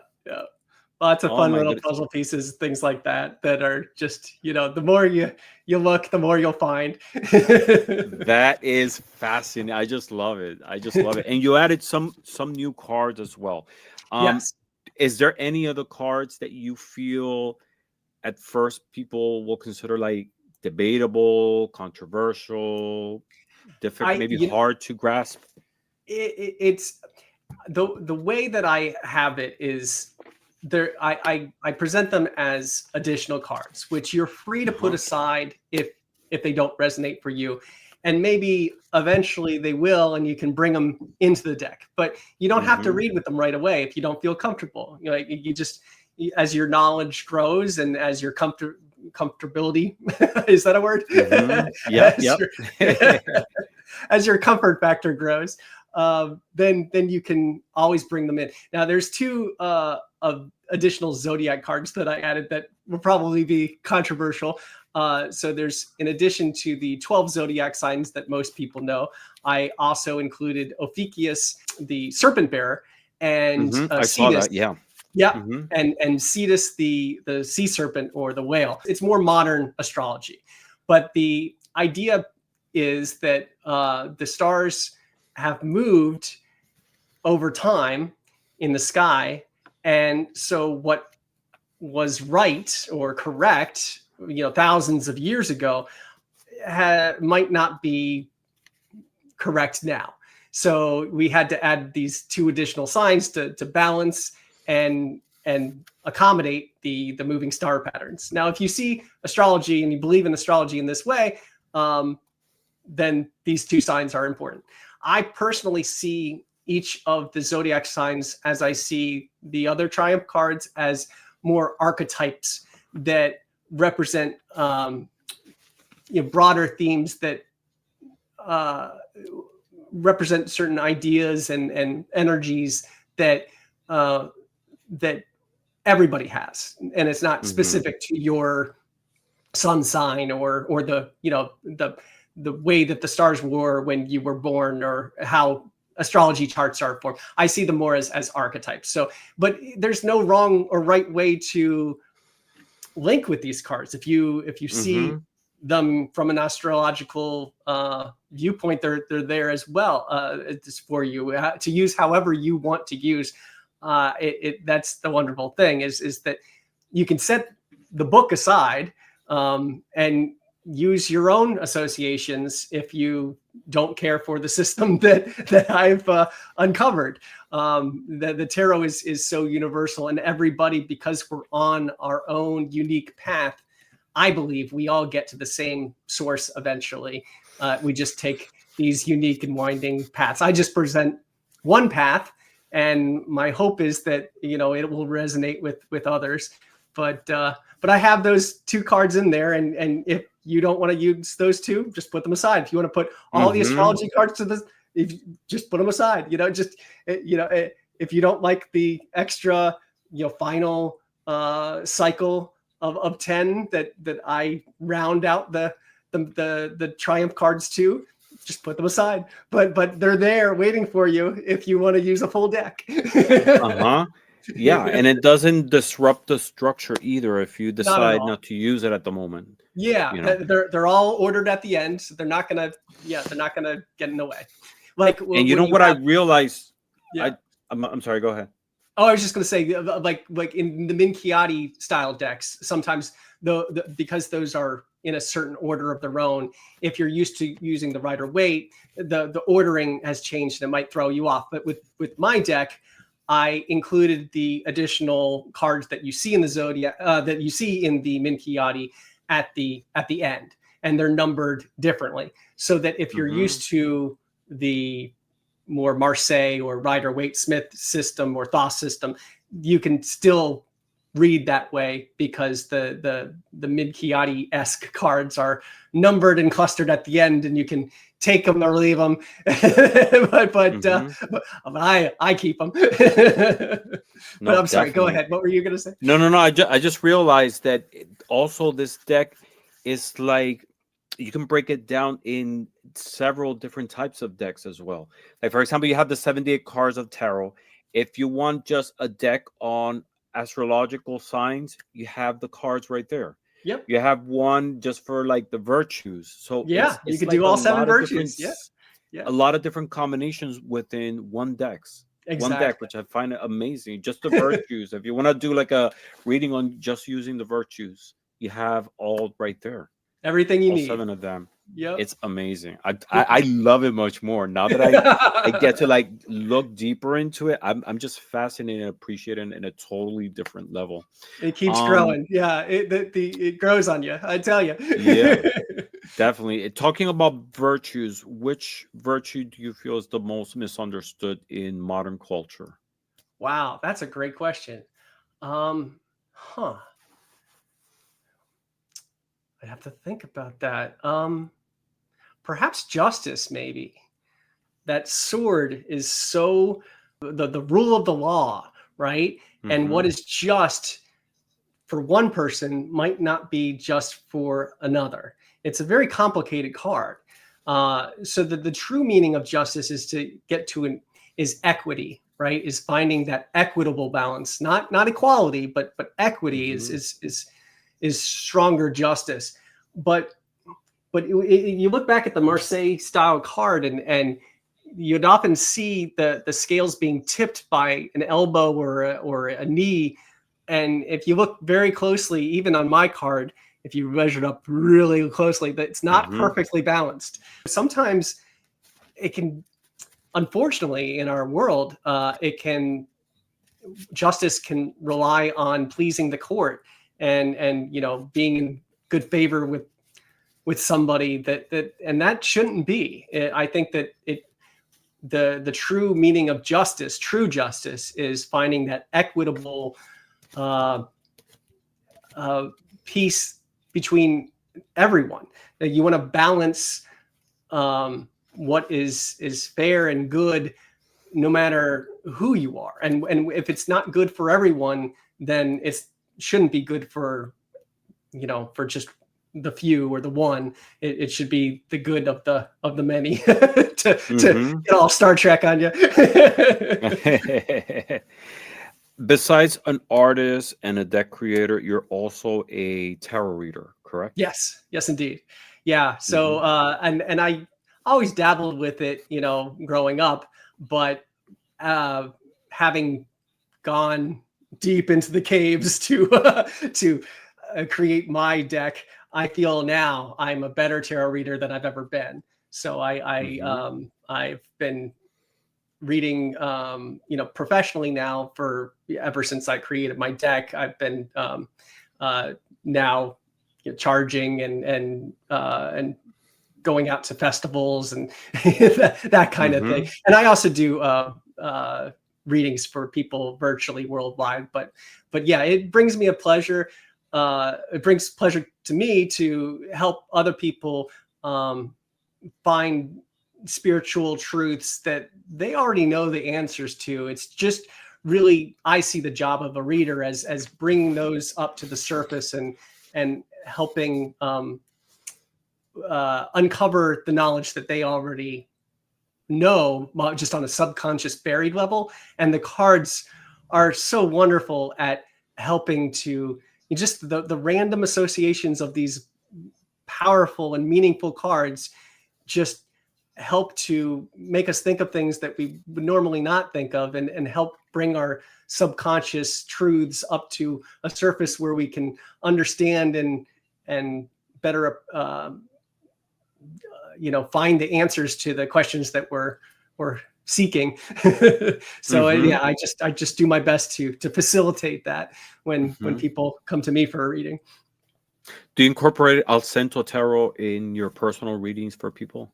Lots of fun little puzzle pieces, things like that are just, the more you look, the more you'll find. That is fascinating. I just love it. And you added some new cards as well. Yes. Is there any other cards that you feel at first people will consider like debatable, controversial, different, maybe hard to grasp? It's the way that I have it is I present them as additional cards, which you're free to put aside if they don't resonate for you. and maybe eventually they will, and you can bring them into the deck. But you don't have to read with them right away if you don't feel comfortable. You know, you just, as your knowledge grows and as your comfortability, is that a word? Yeah, yep. As your comfort factor grows, then you can always bring them in. Now, there's two of additional zodiac cards that I added that will probably be controversial. So there's, in addition to the 12 zodiac signs that most people know, I also included Ophiuchus, the serpent bearer, and I saw Cetus. that. Yeah. Yeah, and Cetus, the sea serpent or the whale. It's more modern astrology, but the idea is that the stars have moved over time in the sky, and so what was right or correct, thousands of years ago, might not be correct now. So we had to add these two additional signs to balance and accommodate the moving star patterns. Now, if you see astrology and you believe in astrology in this way, then these two signs are important. I personally see each of the zodiac signs, as I see the other triumph cards, as more archetypes that represent broader themes that represent certain ideas and energies that that everybody has, and it's not specific to your sun sign or the the way that the stars were when you were born, or how astrology charts are formed. I see them more as archetypes. So, but there's no wrong or right way to link with these cards. If you see them from an astrological viewpoint, they're there as well. It's for you to use however you want to use. That's the wonderful thing is that you can set the book aside and use your own associations if you don't care for the system that I've uncovered. The tarot is so universal, and everybody, because we're on our own unique path, I believe we all get to the same source eventually. We just take these unique and winding paths. I just present one path, and my hope is that it will resonate with others. But I have those two cards in there, and if you don't want to use those two, just put them aside. If you want to put all the astrology cards to this, just put them aside. If you don't like the extra, final cycle of 10 that I round out the triumph cards to, just put them aside. But they're there waiting for you if you want to use a full deck. Yeah, and it doesn't disrupt the structure either if you decide not to use it at the moment. Yeah, they're all ordered at the end. So they're not gonna get in the way. Like, and you know what I realized? Yeah. I'm sorry. Go ahead. Oh, I was just gonna say, like in the Minchiati style decks, sometimes because those are in a certain order of their own, if you're used to using the Rider Waite, the ordering has changed and it might throw you off. But with my deck, I included the additional cards that you see in the Zodiac, that you see in the Minchiati at the end, and they're numbered differently, so that if you're used to the more Marseille or Rider-Waite Smith system or Thoth system, you can still read that way because the Minchiati-esque cards are numbered and clustered at the end, and you can take them or leave them. but I keep them. But I'm sorry. Go ahead. What were you going to say? No. I just realized that also this deck is like, you can break it down in several different types of decks as well. Like, for example, you have the 78 cards of tarot. If you want just a deck on astrological signs, you have the cards right there. Yep. You have one just for like the virtues. So yeah, you could do all 7 virtues. Yeah. A lot of different combinations within one decks. Exactly. One deck, which I find amazing. Just the virtues. If you want to do like a reading on just using the virtues, you have all right there. Everything you all need. 7 of them. Yep. It's amazing. I love it much more now that I get to like look deeper into it. I'm just fascinated and appreciate it in a totally different level. It keeps Um, growing. Yeah, it grows on you. I tell you. yeah, definitely. Talking about virtues, which virtue do you feel is the most misunderstood in modern culture? Wow, that's a great question. Huh. I'd have to think about that. Perhaps justice, maybe. That sword is so the rule of the law, right? And Mm-hmm. what is just for one person might not be just for another. It's a very complicated card. So the true meaning of justice is to get to is equity, right? Is finding that equitable balance, not equality, but equity Mm-hmm. is stronger justice. But you look back at the Marseille style card, and you'd often see the scales being tipped by an elbow or a knee. And if you look very closely, even on my card, if you measure it up really closely, that it's not Mm-hmm. perfectly balanced. Sometimes it can, unfortunately, in our world, justice can rely on pleasing the court and being in good favor with somebody and that shouldn't be. I think that the true meaning of justice, true justice, is finding that equitable uh, peace between everyone. You want to balance what is fair and good, no matter who you are. And if it's not good for everyone, then it shouldn't be good for for just the few or the one. It should be the good of the many. To Mm-hmm. get all Star Trek on you. Besides an artist and a deck creator, you're also a tarot reader, correct? Yes, indeed. Yeah. So Mm-hmm. and I always dabbled with it, growing up, but uh, having gone deep into the caves to create my deck, I feel now I'm a better tarot reader than I've ever been. So Mm-hmm. I've been reading professionally now for ever since I created my deck. I've been uh, now charging and going out to festivals and that kind of thing. Mm-hmm. And I also do readings for people virtually worldwide. But yeah, it brings me a pleasure. It brings pleasure to me to help other people find spiritual truths that they already know the answers to. It's just really, I see the job of a reader as bringing those up to the surface and helping uncover the knowledge that they already know, just on a subconscious buried level. And the cards are so wonderful at helping to just the random associations of these powerful and meaningful cards just help to make us think of things that we would normally not think of, and help bring our subconscious truths up to a surface where we can understand and better find the answers to the questions that we're seeking. So Mm-hmm. yeah, I just do my best to facilitate that when Mm-hmm. people come to me for a reading. Do you incorporate Alcento Tarot in your personal readings for people?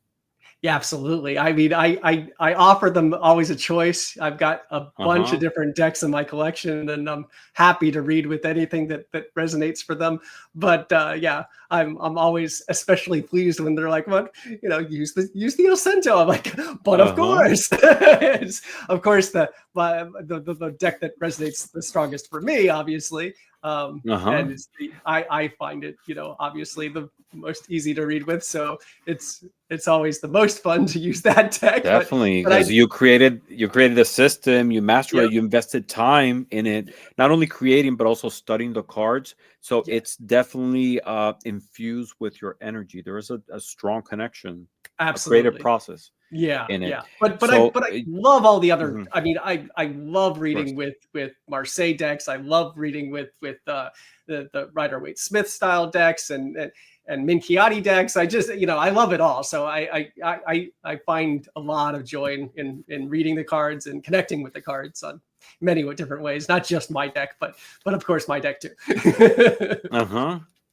Yeah, absolutely. I mean, I offer them always a choice. I've got a bunch of Uh-huh. different decks in my collection, and I'm happy to read with anything that resonates for them. But yeah, I'm always especially pleased when they're like, "What, use the Alcento." I'm like, "But of Uh-huh. course, it's, of course the deck that resonates the strongest for me, obviously." Uh-huh. And I find it, obviously the most easy to read with. So it's always the most fun to use that deck. Definitely, But because you created a system, you mastered yep, it, you invested time in it, not only creating but also studying the cards. So yeah, it's definitely infused with your energy. There is a strong connection, a creative absolutely. process Yeah, in it. yeah. But I So, love all the other. mhm, I mean, I love of course. reading with Marseille decks. I love reading with the Rider Waite Smith style decks, and Minchiati decks. I just, I love it all. So I find a lot of joy in reading the cards and connecting with the cards on many different ways, not just my deck, but of course my deck too.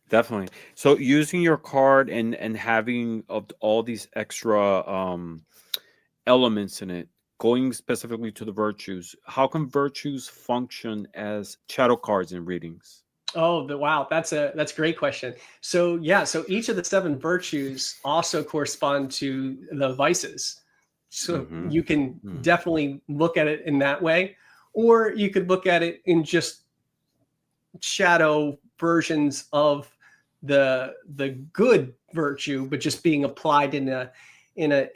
Definitely. So using your card and having all these extra elements in it, going specifically to the virtues, how can virtues function as shadow cards in readings? Oh, wow, that's a great question. So yeah, so each of the 7 virtues also correspond to the vices. So you can definitely look at it in that way, or you could look at it in just shadow versions of the good virtue, but just being applied in a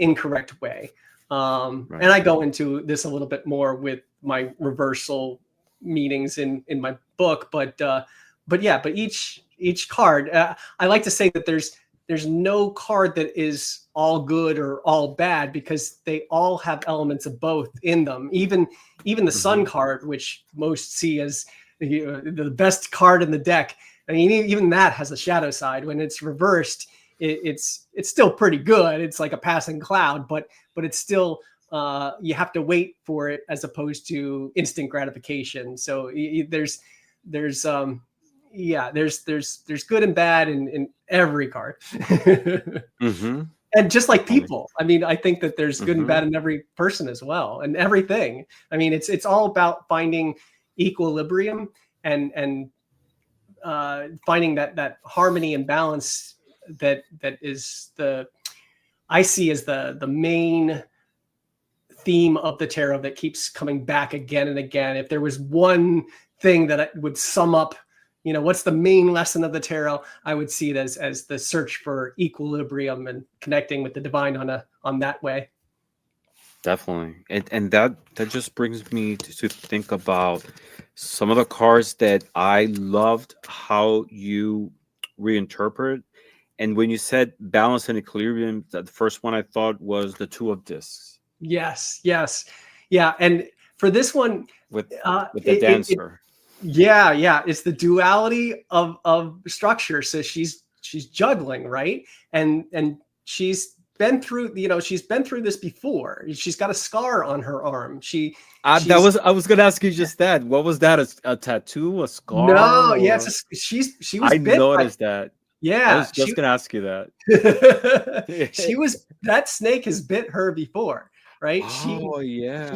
incorrect way. And I go into this a little bit more with my reversal meanings in my book, but each card, I like to say that there's no card that is all good or all bad, because they all have elements of both in them. Even the Sun card, which most see as the best card in the deck, I mean, even that has a shadow side. When it's reversed, it's still pretty good. It's like a passing cloud, but it's still you have to wait for it, as opposed to instant gratification. So there's good and bad in every card. And just like people, I mean, I think that there's good and bad in every person as well, and everything. I mean, it's all about finding equilibrium and finding that harmony and balance that is I see as the main theme of the tarot that keeps coming back again and again. If there was one thing that I would sum up, what's the main lesson of the tarot, I would see it as the search for equilibrium and connecting with the divine on that way. Definitely. And that just brings me to think about some of the cards that I loved how you reinterpret. And when you said balance and equilibrium, the first one I thought was the 2 of discs. Yes. Yeah. And for this one, with the dancer. It's the duality of structure. So she's juggling, right? And she's been through, she's been through this before. She's got a scar on her arm. I was gonna ask you just that. What was that? A tattoo, a scar? No, yeah, she was. I noticed that. Yeah, I was just gonna ask you that. That snake has bit her before, right? She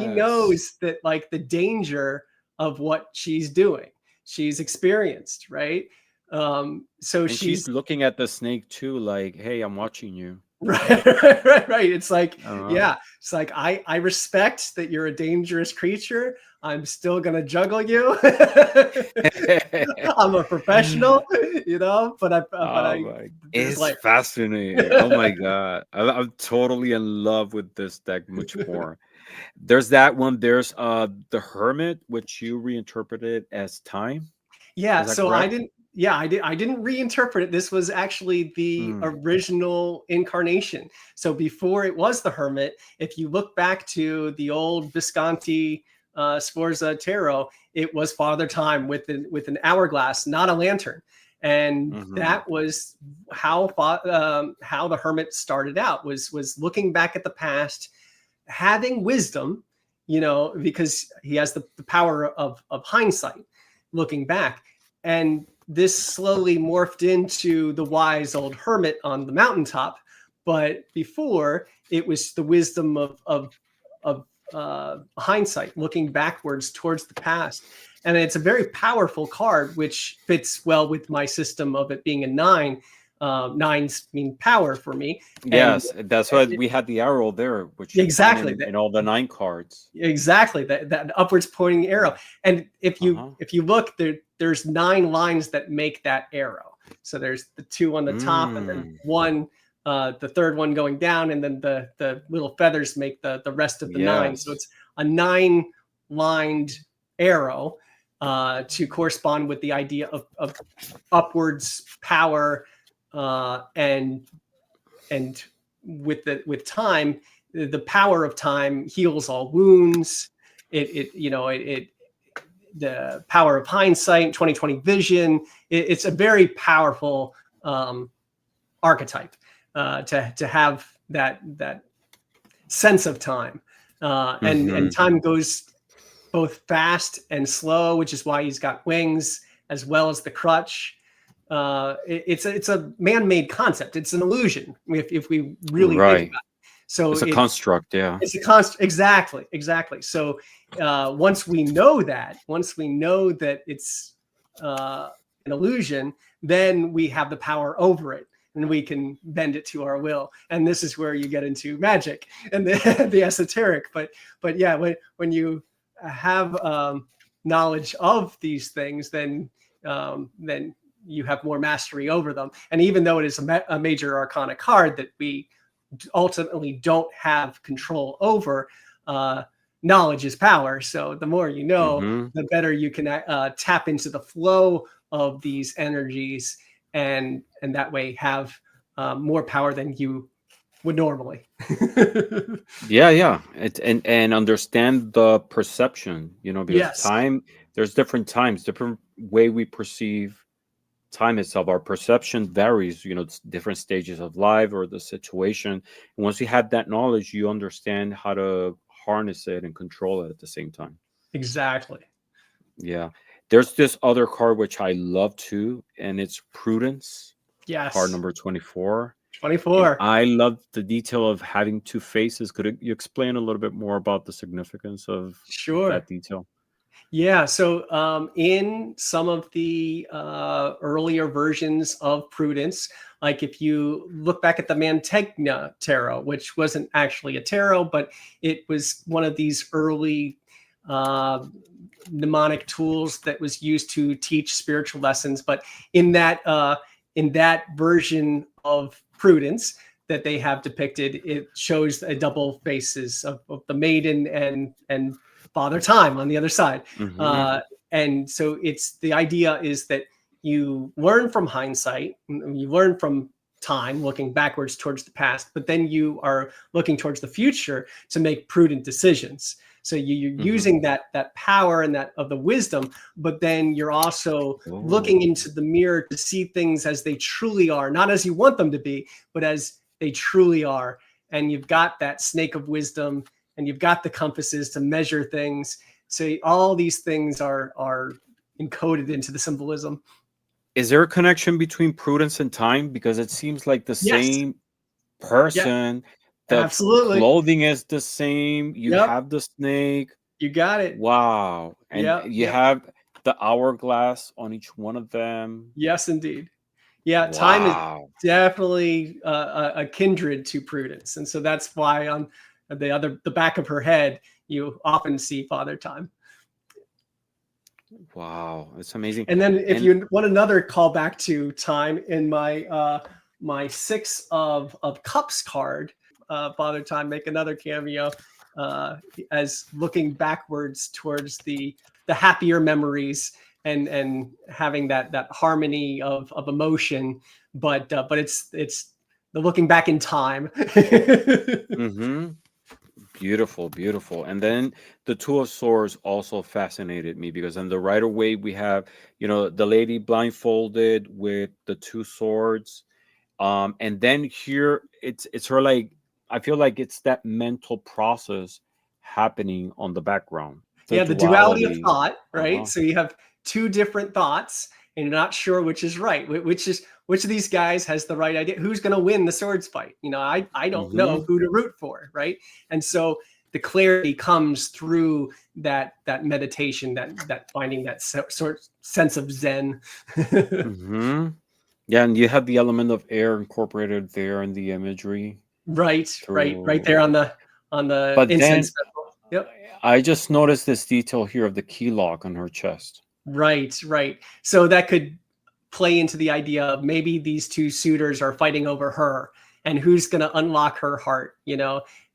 knows that, like, the danger of what she's doing. She's experienced, right? So she's looking at the snake too, like, hey, I'm watching you. Right. It's like, it's like, I respect that you're a dangerous creature. I'm still gonna juggle you. I'm a professional, it's like, fascinating. Oh my god, I'm totally in love with this deck much more. There's that one. There's the Hermit, which you reinterpreted as time. Yeah, so correct? I didn't reinterpret it. This was actually the original incarnation. So before it was the Hermit, if you look back to the old Visconti Sforza tarot, it was Father Time with an hourglass, not a lantern. And that was how the Hermit started out, was looking back at the past, having wisdom, because he has the power of hindsight, looking back. And this slowly morphed into the wise old hermit on the mountaintop. But before, it was the wisdom of hindsight, looking backwards towards the past. And it's a very powerful card, which fits well with my system of it being a 9. 9s mean power for me. Yes, and that's why we had the arrow there, which exactly in all the 9 cards. Exactly, that upwards pointing arrow. And if you look, there's 9 lines that make that arrow. So there's the 2 on the top, and then 1, the third one going down, and then the little feathers make the rest of the 9. So it's a 9-lined arrow to correspond with the idea of upwards power. And with time, the power of time heals all wounds. The power of hindsight, 20/20 vision. It's a very powerful archetype, to have that sense of time, and time goes both fast and slow, which is why he's got wings as well as the crutch. It's a man-made concept. It's an illusion if we really think about it. So it's a construct. Yeah, it's a construct. Exactly. So once we know that it's an illusion, then we have the power over it, and we can bend it to our will. And this is where you get into magic and the esoteric. But yeah, when you have knowledge of these things, then you have more mastery over them. And even though it is a major arcana card that we ultimately don't have control over, knowledge is power. So the more you know, the better you can tap into the flow of these energies, and that way have more power than you would normally. yeah. And understand the perception, because time, there's different times, different way we perceive time itself. Our perception varies, it's different stages of life or the situation. And once you have that knowledge, you understand how to harness it and control it at the same time. Exactly. Yeah. There's this other card which I love too, and it's Prudence. Yes. Card number 24. 24. And I love the detail of having two faces. Could you explain a little bit more about the significance of that detail? Yeah. So in some of the earlier versions of Prudence, like if you look back at the Mantegna Tarot, which wasn't actually a tarot, but it was one of these early mnemonic tools that was used to teach spiritual lessons. But in that version of Prudence that they have depicted, it shows a double faces of the maiden and Father Time on the other side. And so the idea is that you learn from hindsight, you learn from time, looking backwards towards the past, but then you are looking towards the future to make prudent decisions. So you're using that power and that of the wisdom, but then you're also looking into the mirror to see things as they truly are, not as you want them to be, but as they truly are. And you've got that snake of wisdom, and you've got the compasses to measure things. So all these things are encoded into the symbolism. Is there a connection between Prudence and time? Because it seems like the same person. The absolutely. Clothing is the same. You have the snake. You got it. Wow. And you have the hourglass on each one of them. Yes, indeed. Yeah, wow. Time is definitely a kindred to Prudence. And so that's why on the back of her head, you often see Father Time. Wow, that's amazing. And then if you want another callback to time, in my my Six of Cups card, Father Time make another cameo as looking backwards towards the happier memories and having that harmony of emotion, but it's the looking back in time. Beautiful. And then the Two of Swords also fascinated me, because on the right away we have, the lady blindfolded with the two swords. And then here it's her, like, I feel like it's that mental process happening on the background. The duality of thought, right? So you have two different thoughts, and you're not sure which is right. Which of these guys has the right idea? Who's going to win the swords fight? I don't know who to root for, right? And so the clarity comes through that meditation, that finding that sort sense of Zen. Yeah, and you have the element of air incorporated there in the imagery. Right there on the but incense. Yep. I just noticed this detail here of the key lock on her chest. Right. So that could play into the idea of maybe these two suitors are fighting over her, and who's going to unlock her heart,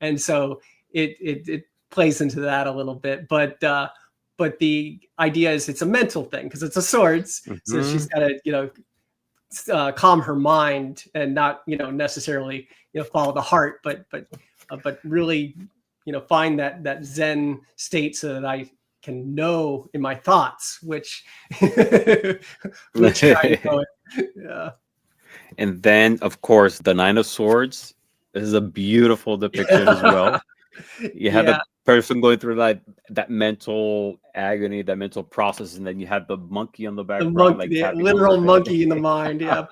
and so it plays into that a little bit, but the idea is it's a mental thing because it's a swords. So she's got to calm her mind and not necessarily follow the heart, but really find that Zen state so that I can know in my thoughts which I know. Yeah. And then, of course, the Nine of Swords. This is a beautiful depiction as well. You had Yeah, the person going through like that mental agony, that mental process, and then you had the monkey on the the background, monkey, like the tapping on their literal head, monkey in the mind. Yeah,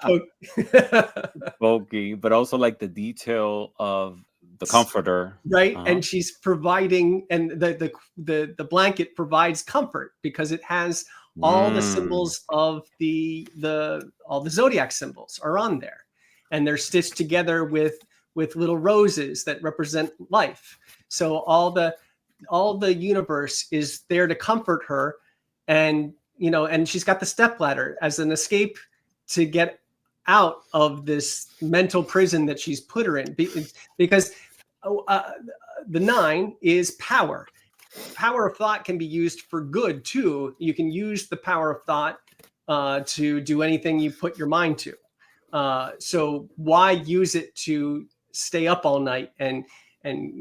poking, but also like the detail of the comforter. right. Uh-huh. And she's providing, and the blanket provides comfort because it has all the Mm. symbols of the all the zodiac symbols are on there, and they're stitched together with little roses that represent life. So all the universe is there to comfort her, and and she's got the stepladder as an escape to get out of this mental prison that she's put her in, because uh, the nine is power. Power of thought can be used for good too. You can use the power of thought to do anything you put your mind to. So why use it to stay up all night and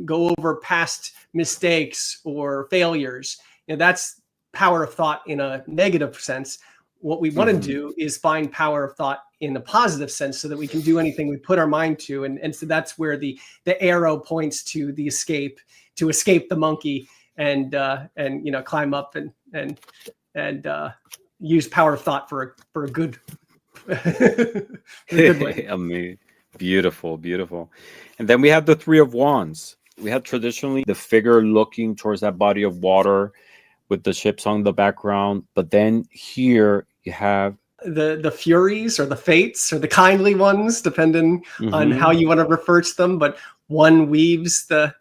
go over past mistakes or failures? That's power of thought in a negative sense. What we want to Mhm. do is find power of thought in a positive sense so that we can do anything we put our mind to. And so that's where the arrow points to the escape, to escape the monkey and climb up and use power of thought for a good for a good way. I mean, beautiful, beautiful. And then we have the Three of Wands. We have traditionally the figure looking towards that body of water with the ships on the background. But then here you have, The furies or the fates or the kindly ones, depending on how mhm, you want to refer to them. But one weaves the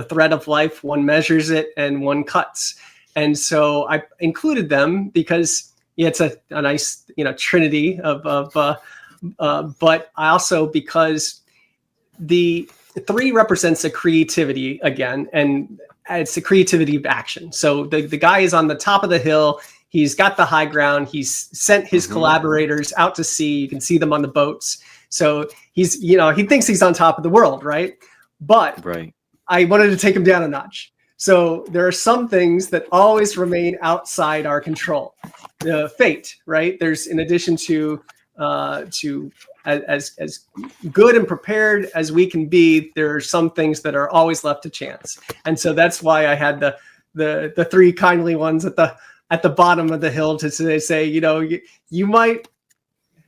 thread of life, one measures it, and one cuts. And so I included them because it's a nice trinity but I also, because the three represents a creativity again, and it's the creativity of action. So the guy is on the top of the hill. He's got the high ground. He's sent his mhm, collaborators out to sea. You can see them on the boats. So he's, he thinks he's on top of the world, right? But right. I wanted to take him down a notch. So there are some things that always remain outside our control. The fate, right? There's, in addition to as good and prepared as we can be, there are some things that are always left to chance. And so that's why I had the three kindly ones at the bottom of the hill to say, you might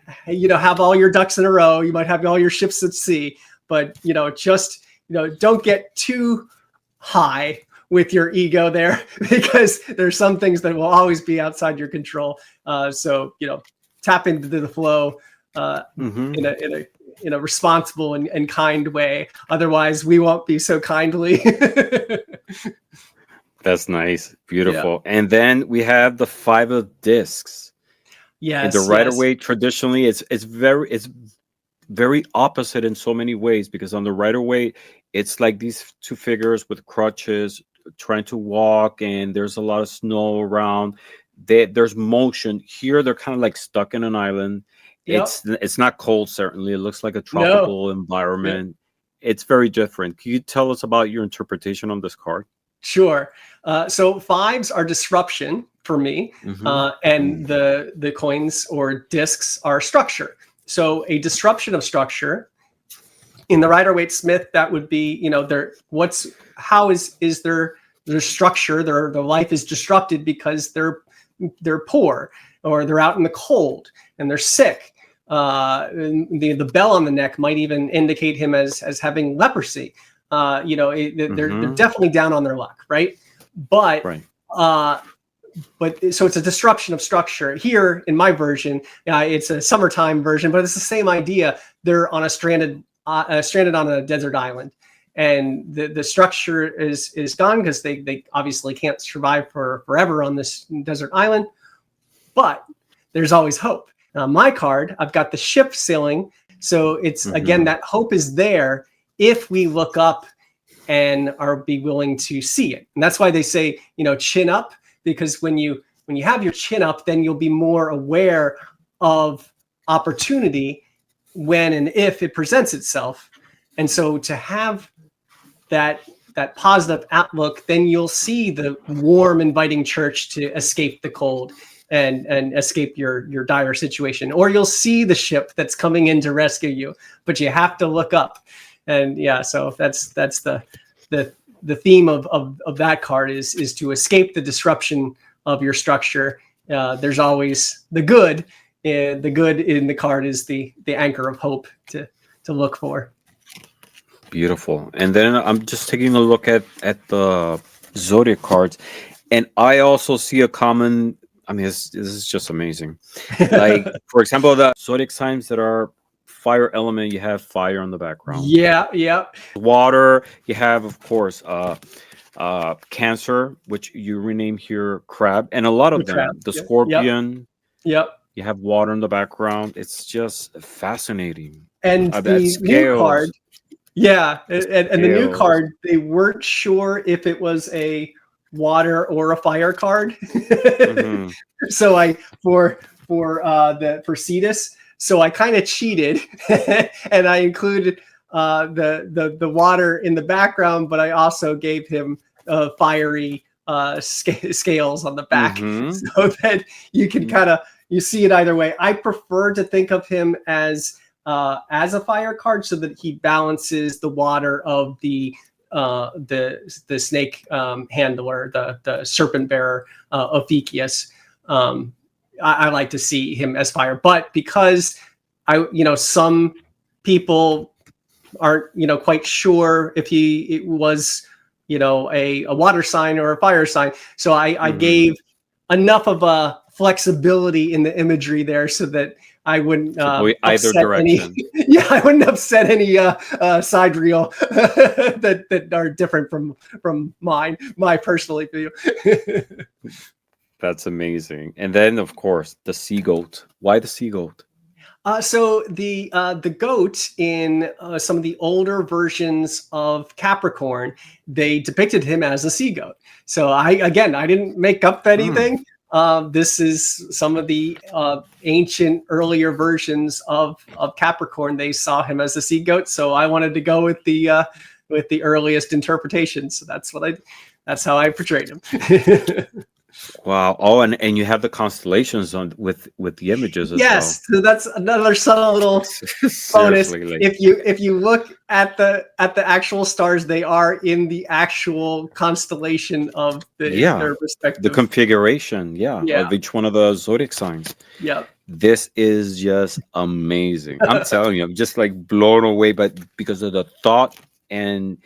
have all your ducks in a row, you might have all your ships at sea, but just don't get too high with your ego there, because there's some things that will always be outside your control. So tap into the flow Mhm. in a responsible and kind way. Otherwise, we won't be so kindly. That's nice. Yeah. Beautiful. And then we have the Five of Discs. In the Yes. Rider Yes. Waite, traditionally, it's very opposite in so many ways, because on the Rider Waite, it's like these two figures with crutches trying to walk, and there's a lot of snow around. There's motion. Here, they're kind of like stuck in an island. Yep. It's not cold, certainly. It looks like a No. tropical Yeah. environment. It's very different. Can you tell us about your interpretation on this card? Sure. So fives are disruption for me, Mm-hmm. and the coins or discs are structure. So a disruption of structure in the Rider Waite Smith, that would be how is their structure, their life is disrupted because they're poor, or they're out in the cold and they're sick. The bell on the neck might even indicate him as having leprosy. They're Mm-hmm. definitely down on their luck, right? But Right. uh, so it's a disruption of structure. Here in my version, it's a summertime version, but it's the same idea. They're on stranded on a desert island, and the structure is gone because they obviously can't survive for forever on this desert island. But there's always hope. My card, I've got the ship sailing, so it's again, Mm-hmm. that hope is there if we look up and are be willing to see it. And that's why they say, chin up, because when you have your chin up, then you'll be more aware of opportunity when and if it presents itself. And so to have that positive outlook, then you'll see the warm, inviting church to escape the cold. and escape your dire situation, or you'll see the ship that's coming in to rescue you, but you have to look up. And yeah, so that's the theme of that card is to escape the disruption of your structure. There's always the good, and the good in the card is the anchor of hope to look for. Beautiful. And then I'm just taking a look at the zodiac cards, and I also see a common. I mean, this is just amazing. Like, for example, the zodiac signs that are fire element, you have fire on the background. Yeah. Water, you have, of course, Cancer, which you rename here crab, and a lot of The them. crab. The Yep. scorpion, Yep. you have water in the background. It's just fascinating. And That the new card, scales, yeah, and the new scales. card, they weren't sure if it was a water or a fire card. Hmm. So for Cetus, so I kind of cheated, and I included the water in the background, but I also gave him fiery scales on the back, Hmm. so that you can kind of you see it either way. I prefer to think of him as a fire card, so that he balances the water of the snake handler, the serpent bearer, Ophiuchus. I like to see him as fire, but because some people aren't quite sure if it was a water sign or a fire sign, so I gave enough of a flexibility in the imagery there so that I wouldn't To go either upset any. direction. Yeah, I wouldn't upset any side reel that are different from my personal view. That's amazing. And then, of course, the sea goat. Why the sea goat? So the goat in some of the older versions of Capricorn, they depicted him as a sea goat. So I didn't make up anything. This is some of the ancient earlier versions of Capricorn. They saw him as a sea goat, so I wanted to go with the earliest interpretations. So that's how I portrayed him. Wow. Oh, and you have the constellations on with the images as well. Yes, so that's another subtle little bonus. Seriously, like, If you look at the actual stars, they are in the actual constellation of yeah, their the respective. configuration, Yeah. of each one of the zodiac signs. Yeah. This is just amazing. I'm telling you, I'm just like blown away, but because of the thought and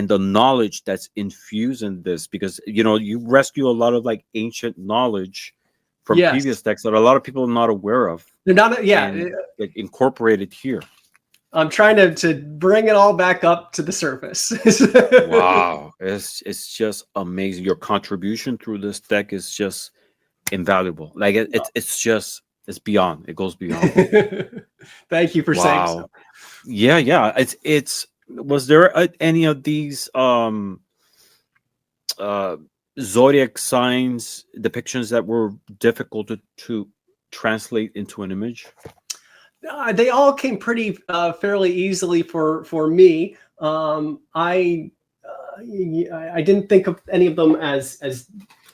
the knowledge that's infused in this, because you rescue a lot of like ancient knowledge from Yes. previous texts that a lot of people are not aware of, They're not. Yeah. and like incorporated here. I'm trying to bring it all back up to the surface. Wow, it's just amazing. Your contribution through this deck is just invaluable. Like it's beyond. It goes beyond. Thank you for saying Wow. so. Yeah. It's was there any of these zodiac signs depictions that were difficult to translate into an image? They all came pretty fairly easily for me. I didn't think of any of them as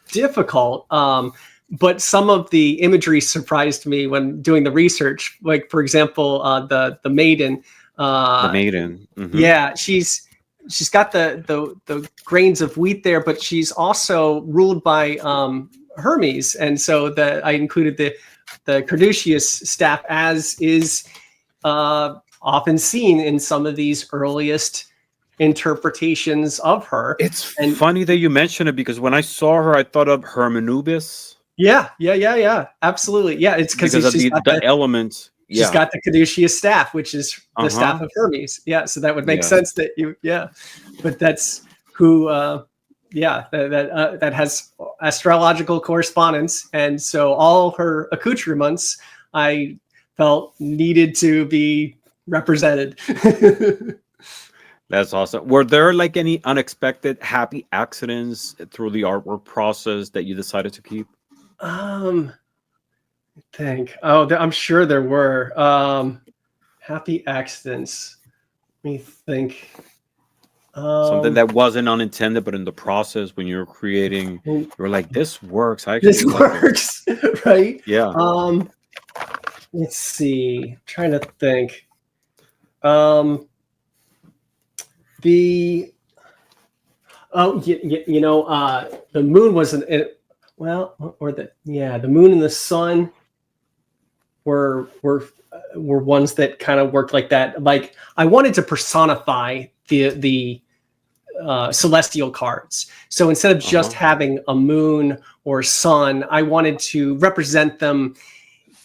difficult, but some of the imagery surprised me when doing the research. Like, for example, the maiden. The maiden. Mhm. Yeah, she's got the grains of wheat there, but she's also ruled by Hermes, and so I included the caduceus staff, as is often seen in some of these earliest interpretations of her. It's funny that you mention it, because when I saw her, I thought of Hermanubis. Yeah, absolutely. Yeah, it's because of the elements. She's got the caduceus staff, which is the staff of Hermes. Yeah, so that would make sense that but that's who. That has astrological correspondence, and so all her accoutrements I felt needed to be represented. That's awesome. Were there like any unexpected happy accidents through the artwork process that you decided to keep? I'm sure there were happy accidents. Let me think. Something Um, that wasn't unintended, but in the process when you're creating, well, you're like, this works. I this actually like this. works, right? Yeah. Let's see. Trying to think. Um, the the moon wasn't it, well, or the moon and the sun were ones that kind of worked like that. Like I wanted to personify the celestial cards. So instead of just Uh-huh. having a moon or sun, I wanted to represent them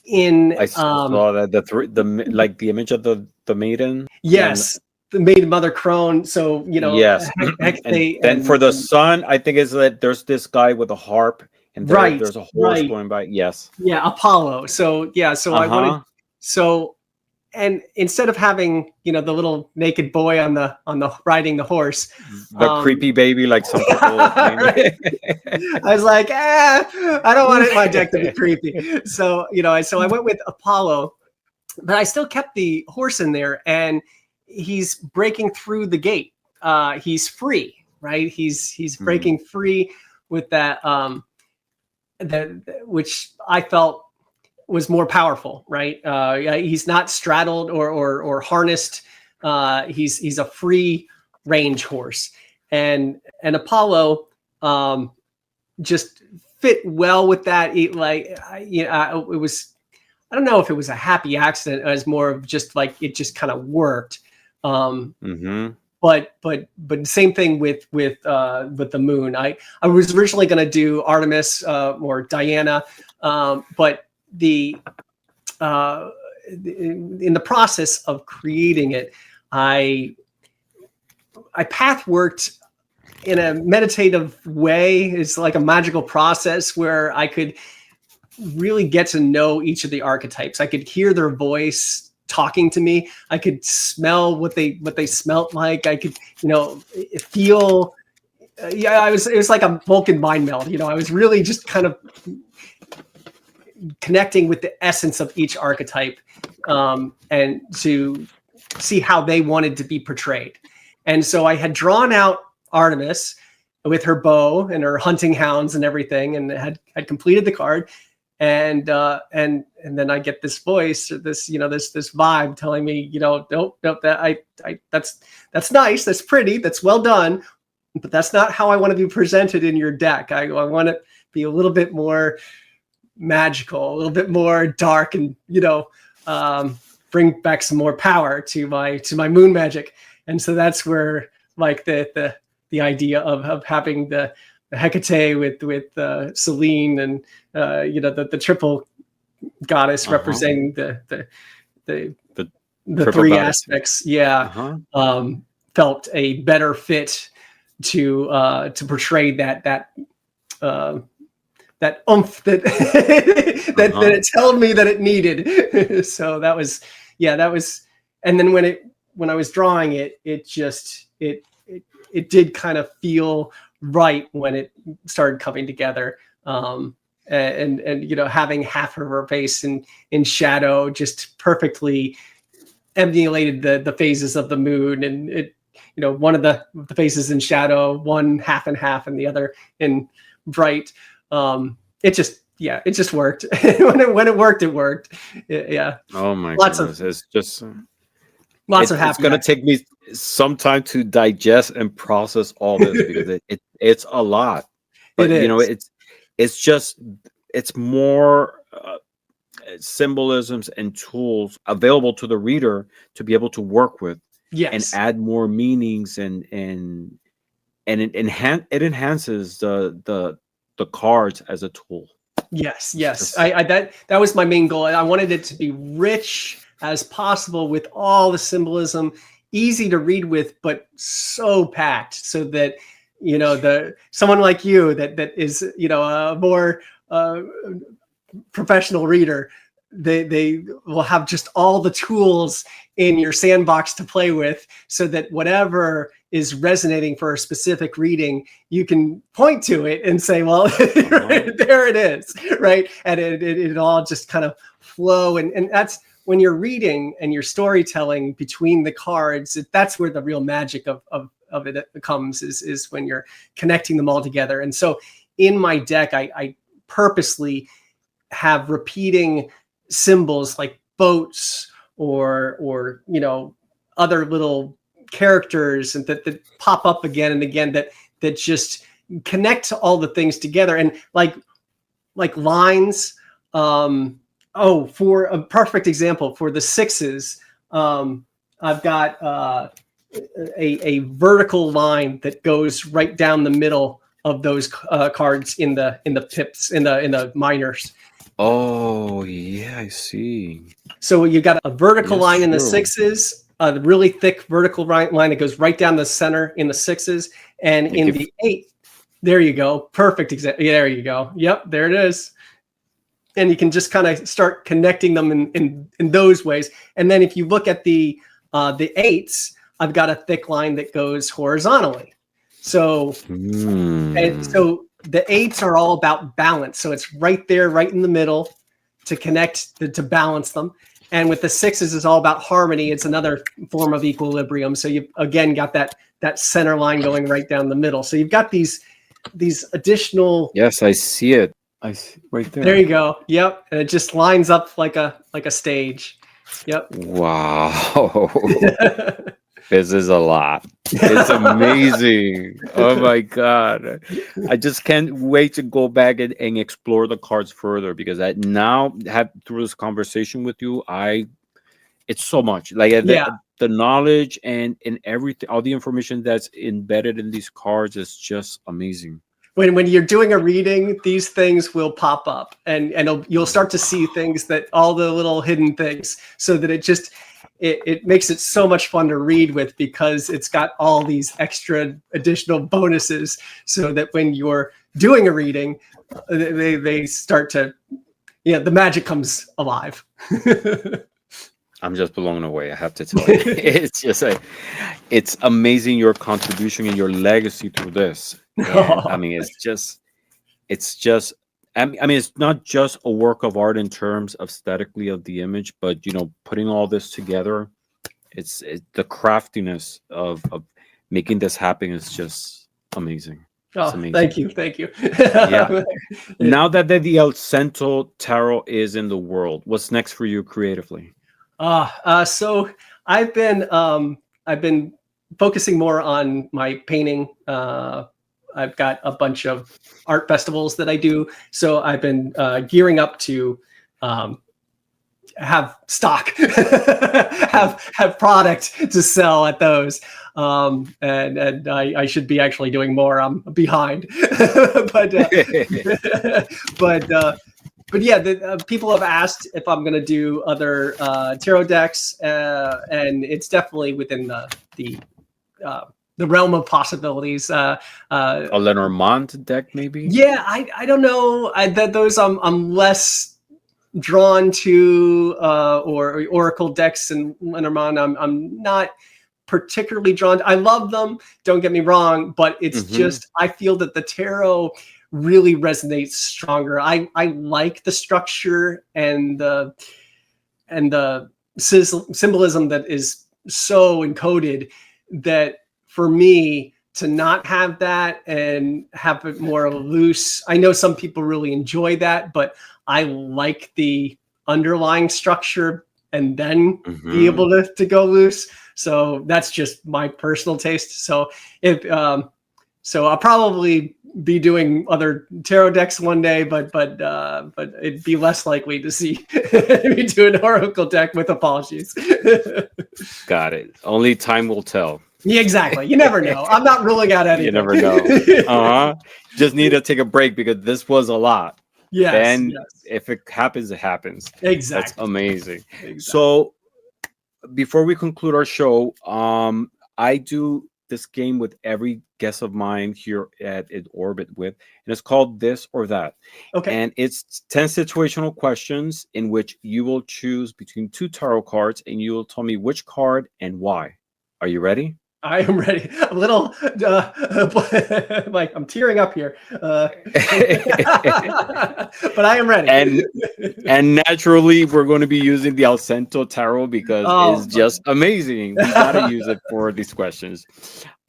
in I saw that like the image of the maiden, and yes, the maiden mother crone. So yes. And Hecate then for the and sun, I think is that there's this guy with a harp, and right, there's a horse right. going by. Yes. Yeah, Apollo. So yeah, so I wanted Uh-huh. so and instead of having the little naked boy on the riding the horse, The creepy baby, like some people claim right? it. I was like, I don't want my deck to be creepy. So so I went with Apollo, but I still kept the horse in there, and he's breaking through the gate. He's free, right? He's Hmm. breaking free with that that which I felt was more powerful, right? He's not straddled or harnessed. He's a free range horse, and Apollo just fit well with that. It was. I don't know if it was a happy accident as more of just like it just kind of worked. Um, Hmm. but same thing with the moon. I was originally going to do Artemis or Diana, but the in the process of creating it, I path worked in a meditative way. It's like a magical process where I could really get to know each of the archetypes. I could hear their voice talking to me. I could smell what they smelt like. I could feel. Yeah, it was like a Vulcan mind meld. I was really just kind of connecting with the essence of each archetype, and to see how they wanted to be portrayed. And so I had drawn out Artemis with her bow and her hunting hounds and everything, and had completed the card. And then I get this voice, or this this vibe telling me, nope, that's nice, that's pretty, that's well done, but that's not how I want to be presented in your deck. I want to be a little bit more magical, a little bit more dark, and bring back some more power to my moon magic. And so that's where like the idea of having the Hecate with Selene, and the triple goddess Uh-huh. representing the The the triple three goddess. aspects. Yeah, Uh-huh. felt a better fit to portray that uh, that oomph that that Uh-huh. it told me that it needed. So that was, yeah, that was. And then when I was drawing it, it did kind of feel right when it started coming together. And having half of her face in shadow just perfectly emulated the phases of the moon. And it one of the faces in shadow, one half and half, and the other in bright. It just, yeah, it just worked. When it worked, it worked. Yeah, Oh my lots of goodness. It's just it's happy gonna accidents. take me some time to digest and process all this because it's a lot. It But is. it's just it's more symbolisms and tools available to the reader to be able to work with and Yes. add more meanings, and it enhances the cards as a tool. Yes, It's yes. just That was my main goal. I wanted it to be rich as possible with all the symbolism, easy to read with, but so packed so that the someone like you that is a more professional reader, they will have just all the tools in your sandbox to play with, so that whatever is resonating for a specific reading, you can point to it and say, well, uh-huh. there it is, right? And it all just kind of flow. And that's when you're reading and you're storytelling between the cards, that's where the real magic of of it comes is when you're connecting them all together. And so in my deck, I purposely have repeating symbols like boats or other little characters and that pop up again and again that just connect all the things together. And like lines. For a perfect example, for the sixes, I've got a vertical line that goes right down the middle of those cards in the pips in the minors. Oh yeah, I see. So you got a vertical line in the true. sixes, a really thick vertical line that goes right down the center in the sixes, and in the eight, there you go, perfect example. Yeah, there you go. Yep, there it is. And you can just kind of start connecting them in those ways. And then if you look at the eights, I've got a thick line that goes horizontally. So and so the eights are all about balance. So it's right there, right in the middle, to connect to balance them. And with the sixes, it's all about harmony. It's another form of equilibrium. So you've again got that center line going right down the middle. So you've got these additional. Yes, I see it. I see right there. There you go. Yep. And it just lines up like a stage. Yep. Wow. This is a lot. It's amazing. Oh my God. I just can't wait to go back and explore the cards further, because I now have, through this conversation with you, it's so much like the knowledge and everything, all the information that's embedded in these cards is just amazing. When you're doing a reading, these things will pop up, and you'll start to see things, that all the little hidden things, so that it makes it so much fun to read with, because it's got all these extra additional bonuses, so that when you're doing a reading, they start to, the magic comes alive. I'm just blown away, I have to tell you. It's just it's amazing, your contribution and your legacy through this. And, I mean, it's just I mean, it's not just a work of art in terms of aesthetically of the image, but putting all this together, it's the craftiness of making this happen is just amazing. Oh, thank you. Yeah. Now that the Allcento Tarot is in the world, what's next for you creatively? So I've been focusing more on my painting. I've got a bunch of art festivals that I do, so I've been gearing up to have stock, have product to sell at those, and I should be actually doing more. I'm behind, but yeah, people have asked if I'm going to do other tarot decks, and it's definitely within the realm of possibilities. A Lenormand deck, maybe? Yeah, I don't know. Those I'm less drawn to, or Oracle decks and Lenormand. I'm not particularly drawn to. I love them, don't get me wrong, but it's just, I feel that the tarot really resonates stronger. I like the structure and the symbolism that is so encoded, that for me to not have that and have it more loose. I know some people really enjoy that, but I like the underlying structure and then be able to go loose. So that's just my personal taste. So so I'll probably be doing other tarot decks one day, but it'd be less likely to see me do an Oracle deck, with apologies. Got it. Only time will tell. Yeah, exactly. You never know. I'm not ruling out anything. You never know. Just need to take a break, because this was a lot. Yes. And if it happens, it happens. Exactly. That's amazing. Exactly. So before we conclude our show, I do this game with every guest of mine here at In Orbit With, and it's called This or That. Okay. And it's 10 situational questions in which you will choose between two tarot cards, and you will tell me which card and why. Are you ready? I am ready. A little, like I'm tearing up here, but I am ready. and and naturally, we're going to be using the Allcento Tarot because it's Oh, just amazing. We got to use it for these questions.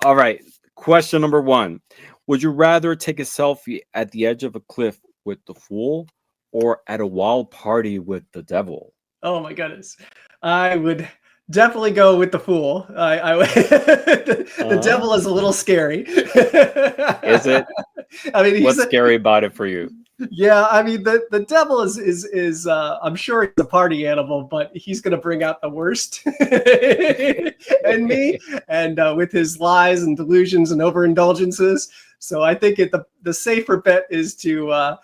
All right. Question number one. Would you rather take a selfie at the edge of a cliff with the fool or at a wild party with the devil? oh my goodness. I would definitely go with the fool. The Uh, devil is a little scary. is it? I mean, What's scary about it for you? yeah, I mean the devil is I'm sure he's a party animal, but he's gonna bring out the worst in me, and with his lies and delusions and overindulgences. So I think the safer bet is to go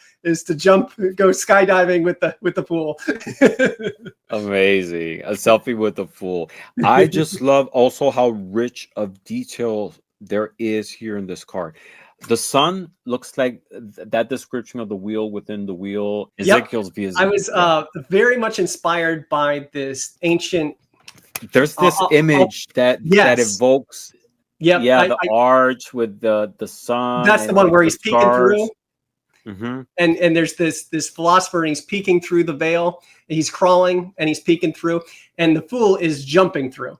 skydiving with the pool. Amazing. A selfie with a fool. I just love also how rich of detail there is here in this card. The sun looks like that description of the wheel within the wheel. Yep. Ezekiel's I vision. was Yeah. very much inspired by this ancient. There's this image that Yes. evokes, Yep. yeah, the arch with the sun That's the and one like where the he's peeking stars. through. Hmm. And there's this philosopher, and he's peeking through the veil. He's crawling and he's peeking through, and the fool is jumping through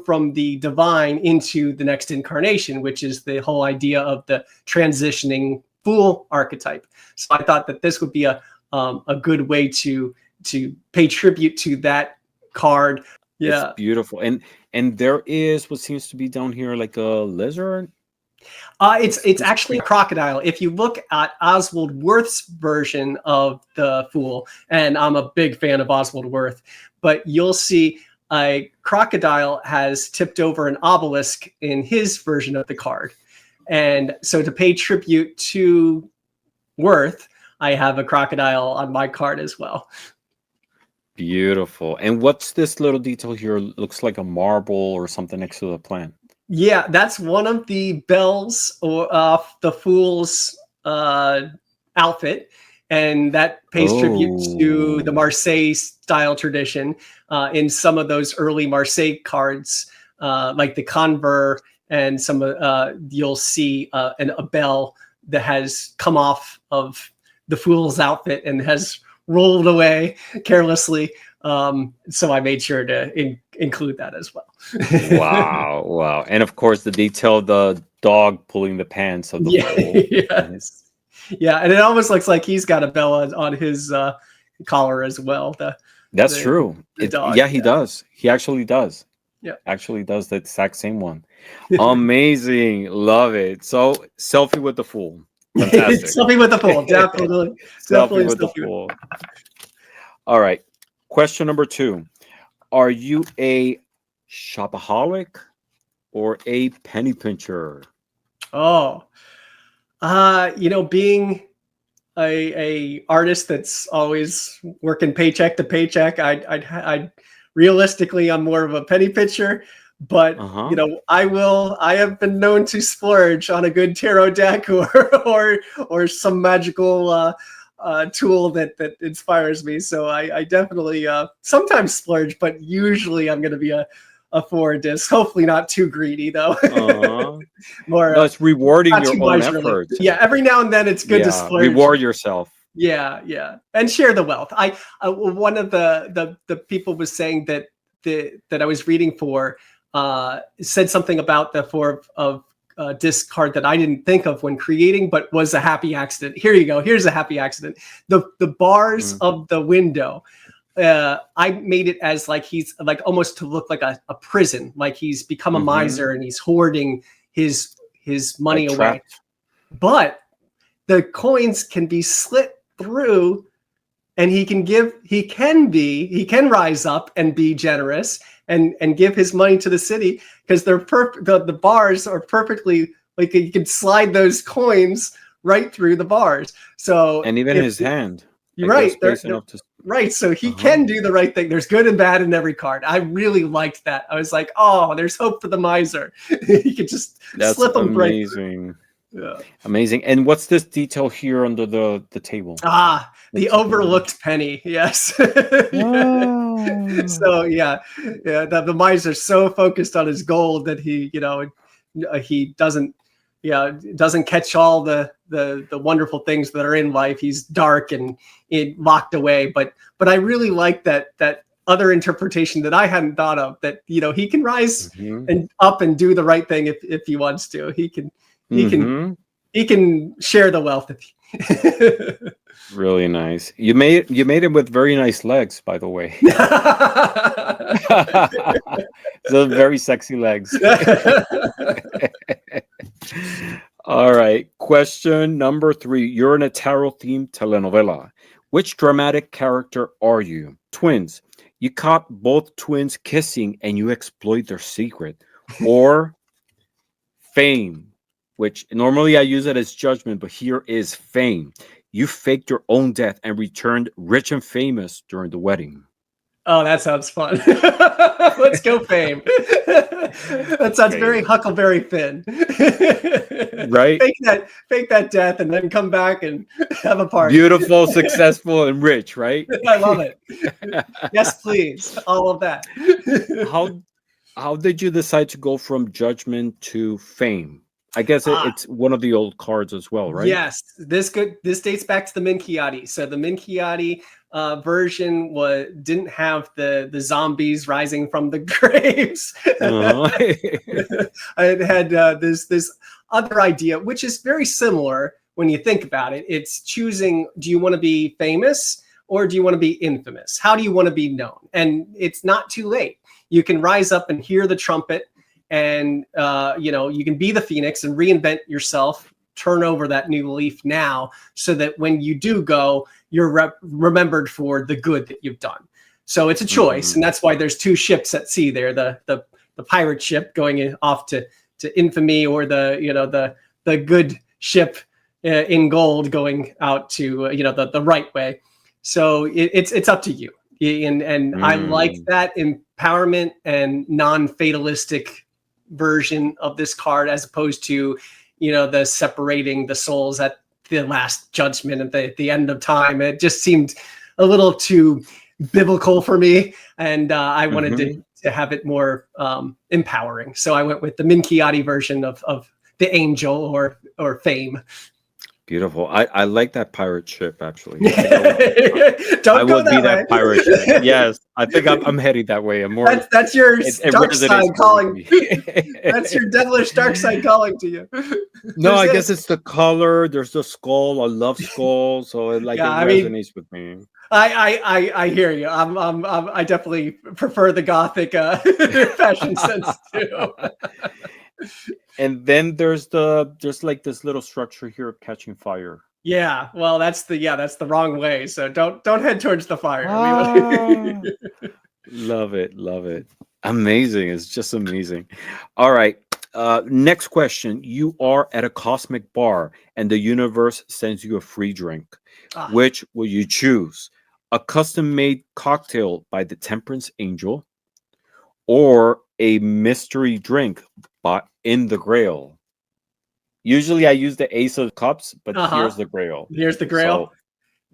from the divine into the next incarnation, which is the whole idea of the transitioning fool archetype. So I thought that this would be a good way to pay tribute to that card. Yeah. It's beautiful. And there is what seems to be down here like a lizard. It's actually a crocodile. If you look at Oswald Worth's version of the Fool, and I'm a big fan of Oswald Worth, but you'll see a crocodile has tipped over an obelisk in his version of the card. And so to pay tribute to Worth, I have a crocodile on my card as well. Beautiful. And what's this little detail here? Looks like a marble or something next to the plant. Yeah, that's one of the bells or the Fool's outfit, and that pays tribute to the Marseille style tradition. In some of those early Marseille cards, like the Conver, and some you'll see a bell that has come off of the Fool's outfit and has rolled away carelessly. So I made sure to include that as well. Wow, wow. And of course the detail, the dog pulling the pants of the fool. Yes. Yeah, and it almost looks like he's got a bell on his collar as well. That's true. The dog. Yeah, he does. He actually does. Yeah. Actually does the exact same one. Amazing. Love it. So selfie with the fool. Fantastic. Selfie with the fool. Definitely. Selfie with the fool. All right. Question number 2. Are you a shopaholic or a penny pincher? Oh, being a artist that's always working paycheck to paycheck, I realistically, I'm more of a penny pincher. But I have been known to splurge on a good tarot deck or some magical tool that inspires me. So I definitely sometimes splurge, but usually I'm going to be a 4 disc. Hopefully not too greedy though. More. No, it's rewarding your own efforts. Yeah, every now and then it's good to splurge. Reward yourself. Yeah, and share the wealth. One of the people was saying that I was reading for said something about the 4 of disc card that I didn't think of when creating, but was a happy accident. Here you go. Here's a happy accident. The bars of the window. I made it as like he's like almost to look like a prison, like he's become a miser and he's hoarding his money away. But the coins can be slit through, and he can rise up and be generous and give his money to the city, because the bars are perfectly, like you can slide those coins right through the bars. So and even his hand. You're right. Right. So he can do the right thing. There's good and bad in every card. I really liked that. I was like, oh, there's hope for the miser. He could just slip them right. Amazing. Yeah. Amazing. And what's this detail here under the table? The overlooked penny. Yes. Wow. So yeah, the miser so focused on his gold that he doesn't doesn't catch all the wonderful things that are in life. He's dark and locked away. But I really like that other interpretation that I hadn't thought of, that he can rise and up and do the right thing if he wants to. He can share the wealth. Really nice. You made it with very nice legs, by the way. Those very sexy legs. All right. Question number 3. You're in a tarot-themed telenovela. Which dramatic character are you? Twins. You caught both twins kissing and you exploit their secret. Or fame, which normally I use it as judgment, but here is fame. You faked your own death and returned rich and famous during the wedding. Oh, that sounds fun. Let's go, fame. That sounds very Huckleberry Finn. Right? Fake that death and then come back and have a party. Beautiful, successful, and rich, right? I love it. Yes, please. All of that. How did you decide to go from judgment to fame? I guess it's one of the old cards as well, right? Yes, this dates back to the Minchiati. So the Minchiati version didn't have the zombies rising from the graves. I had this other idea, which is very similar when you think about it. It's choosing: do you want to be famous or do you want to be infamous? How do you want to be known? And it's not too late. You can rise up and hear the trumpet. And, you can be the phoenix and reinvent yourself, turn over that new leaf now, so that when you do go, you're remembered for the good that you've done. So it's a choice. And that's why there's 2 ships at sea there, the pirate ship going off to infamy, or the good ship in gold going out to, the right way. So it's up to you. And I like that empowerment and non-fatalistic version of this card, as opposed to the separating the souls at the last judgment at the end of time. It just seemed a little too biblical for me, and I wanted to have it more empowering. So I went with the Minchiati version of the angel or fame. Beautiful. I like that pirate ship, actually. I would be that pirate ship. Yes, I think I'm heading that way. I'm more. That's your dark side calling. That's your devilish dark side calling to you. No, I guess it's the color. There's the skull. I love skulls, so it resonates with me. I hear you. I definitely prefer the Gothic fashion sense too. And then there's like this little structure here catching fire. Yeah, well, that's the wrong way. So don't head towards the fire. Love it. Amazing. It's just amazing. All right. Next question. You are at a cosmic bar and the universe sends you a free drink. Which will you choose? A custom-made cocktail by the Temperance Angel, or a mystery drink in the Grail? Usually I use the Ace of Cups, but here's the Grail. Here's the Grail.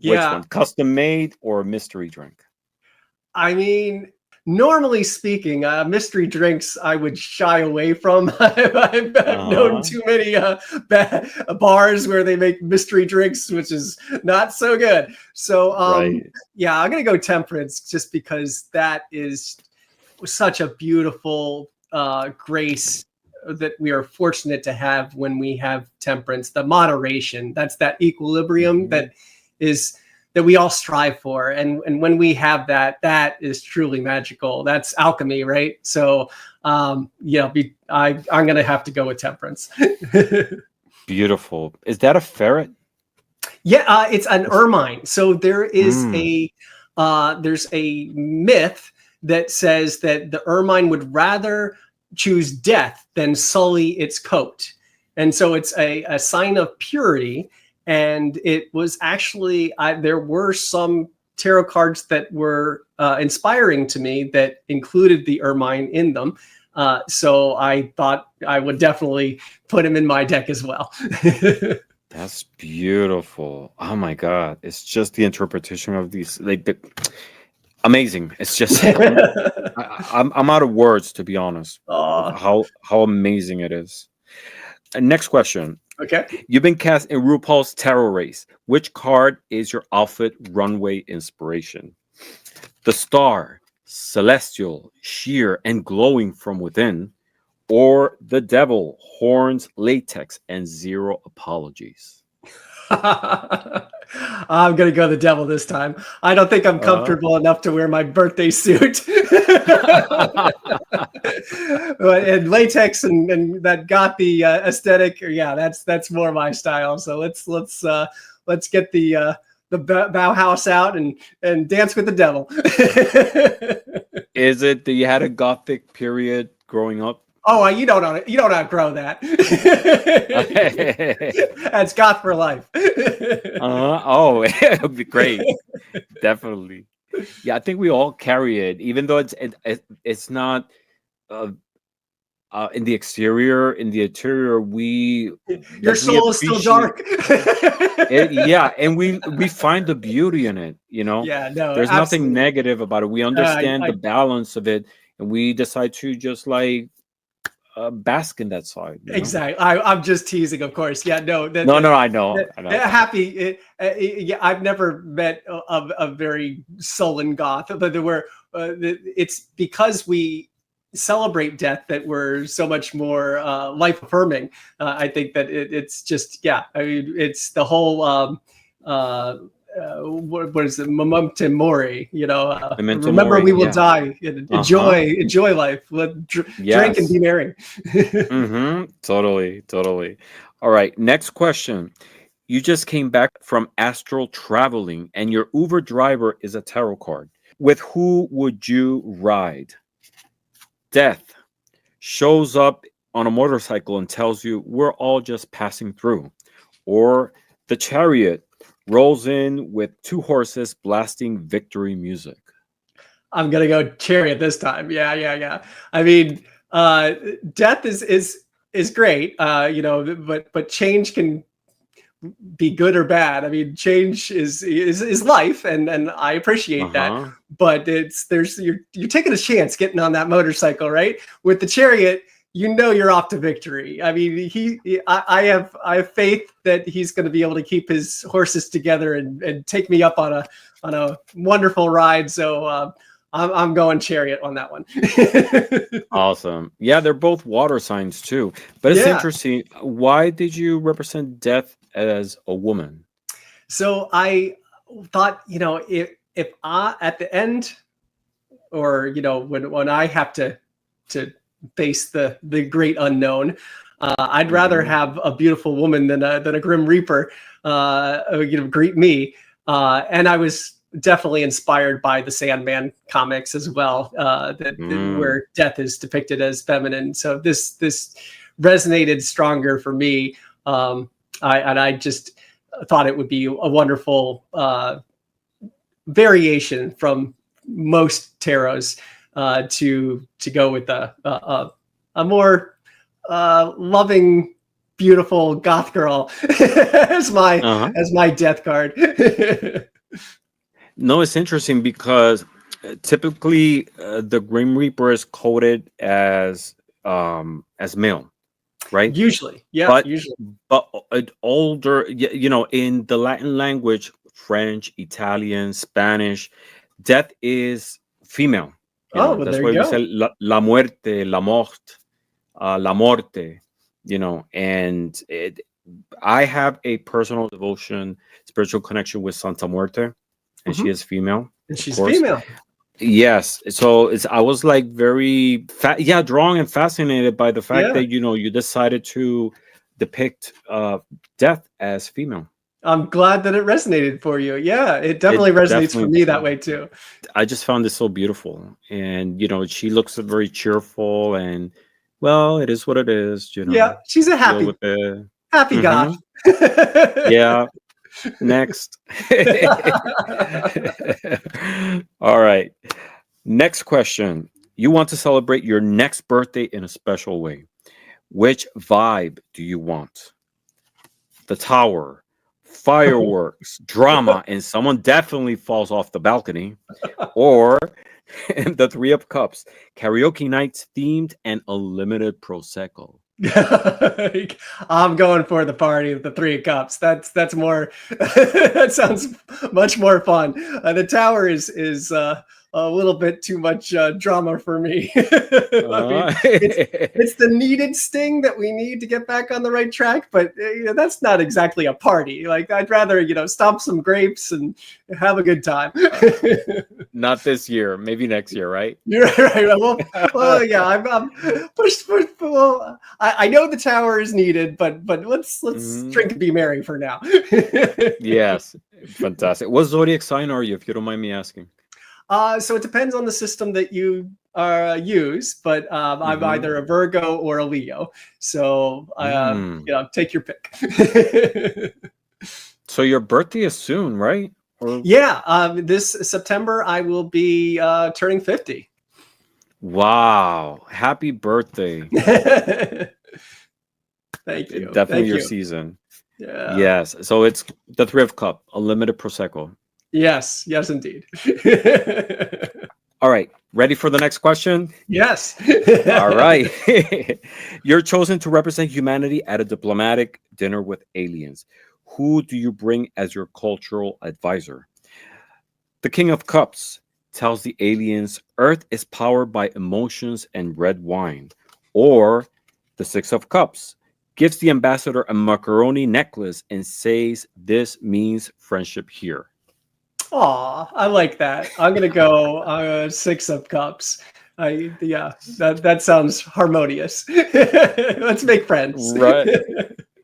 So, which one? Custom made or a mystery drink? I mean, normally speaking, mystery drinks I would shy away from. I've known too many bars where they make mystery drinks, which is not so good. So I'm gonna go Temperance, just because that is such a beautiful grace that we are fortunate to have when we have temperance. The moderation, that's that equilibrium that we all strive for, and when we have that is truly magical. That's alchemy, right? So I'm gonna have to go with Temperance. Beautiful. Is that a ferret? Yeah, it's an ermine. So there is there's a myth that says that the ermine would rather choose death than sully its coat. And so it's a sign of purity. And it was actually, there were some tarot cards that were inspiring to me that included the ermine in them. So I thought I would definitely put him in my deck as well. That's beautiful. Oh my God. It's just the interpretation of these. Amazing. It's just I'm out of words, to be honest, of Oh, how amazing it is. And next question. okay. You've been cast in RuPaul's Tarot Race. Which card is your outfit runway inspiration? The Star, celestial, sheer, and glowing from within, or the Devil, horns, latex, and zero apologies. I'm gonna go the devil this time. I don't think I'm Uh, comfortable enough to wear my birthday suit. And latex and that got the aesthetic. Yeah, that's more my style. So let's get the Bauhaus out and dance with the devil. is it that you had a gothic period growing up? Oh, you don't outgrow that. That's goth for life. Oh, it would be great. Definitely. Yeah, I think we all carry it, even though it's not uh, in the exterior. In the interior, we Your like we soul is still appreciate dark. it. Yeah, and we find the beauty in it. You know, Yeah, no, there's nothing absolutely. negative about it. We understand I the balance of it, and we decide to just like bask in that side. You know. exactly. I'm just teasing, of course. Yeah, no, No, no, I know, that I know. yeah, I've never met a very sullen goth, but there were. It's because we celebrate death that we're so much more life affirming. I think that it's just yeah. I mean, it's the whole. What is it? Memento mori. Memento Remember we mori. will Yeah. die. Uh huh. Enjoy life. Drink and Yes. be merry. Mm-hmm. Totally, totally. All right. Next question. You just came back from astral traveling, and your Uber driver is a tarot card. With who would you ride? Death shows up on a motorcycle and tells you we're all just passing through. Or the chariot rolls in with two horses blasting victory music. I'm gonna go chariot this time. Yeah, yeah, yeah. I mean, death is great. But change can be good or bad. I mean, change is life, and I Uh appreciate that. huh. But you're taking a chance getting on that motorcycle, right? With the chariot, you're off to victory. I mean, I have faith that he's going to be able to keep his horses together and take me up on a wonderful ride. So I'm going chariot on that one. Awesome. Yeah, they're both water signs too. But it's Yeah. interesting. Why did you represent death as a woman? So I thought, if I at the end, or when I have to face the great unknown, I'd rather Hmm. have a beautiful woman than a grim reaper, greet me. And I was definitely inspired by the Sandman comics as well, Mm. where death is depicted as feminine. So this resonated stronger for me. I just thought it would be a wonderful variation from most tarots, to go with a more loving, beautiful goth girl as my Uh-huh. as my death card. No, it's interesting because typically the Grim Reaper is coded as male, right? Usually, yeah, But usually. an older, in the Latin language, French, Italian, Spanish, death is female. Oh, well, That's there why you we say go. la muerte, la mort, la morte. And I have a personal devotion, spiritual connection with Santa Muerte, and she Mhm. is female, And of she's course. female. Yes, so I was like very drawn and fascinated by the fact Yeah, that you decided to depict death as female. I'm glad that it resonated for you. Yeah, it It definitely resonates for definitely me that did. way too. I just found it so beautiful, and she looks very cheerful, and well, it is what it is. Yeah, she's a Deal happy with it. happy Hmm. goth. Yeah. Next. All right. Next question. You want to celebrate your next birthday in a special way. Which vibe do you want? The Tower, fireworks, drama, and someone definitely falls off the balcony. Or the Three of Cups, karaoke nights themed and unlimited prosecco. I'm going for the party of the Three of Cups. That's more. That sounds much more fun. The tower is a little bit too much drama for me. I mean, it's the needed sting that we need to get back on the right track, but that's not exactly a party. Like, I'd rather stomp some grapes and have a good time. Not this year, maybe next year, right? You're right. Well, yeah, I'm push. Well, I know the tower is needed, but let's drink and be merry for now. Yes, fantastic. What zodiac sign are you, if you don't mind me asking? So it depends on the system that you use, but I'm either a Virgo or a Leo. So take your pick. So your birthday is soon, right? Or... Yeah, this September I will be turning 50. Wow! Happy birthday! Thank you. Definitely your season. Yeah. Yes. So it's the Three of Cup, unlimited prosecco. Yes, indeed. All right, ready for the next question? Yes. All right. You're chosen to represent humanity at a diplomatic dinner with aliens. Who do you bring as your cultural advisor? The King of Cups tells the aliens Earth is powered by emotions and red wine. Or the Six of Cups gives the ambassador a macaroni necklace and says this means friendship here. Aw, I like that. I'm gonna go Six of Cups. That sounds harmonious. Let's make friends. Right.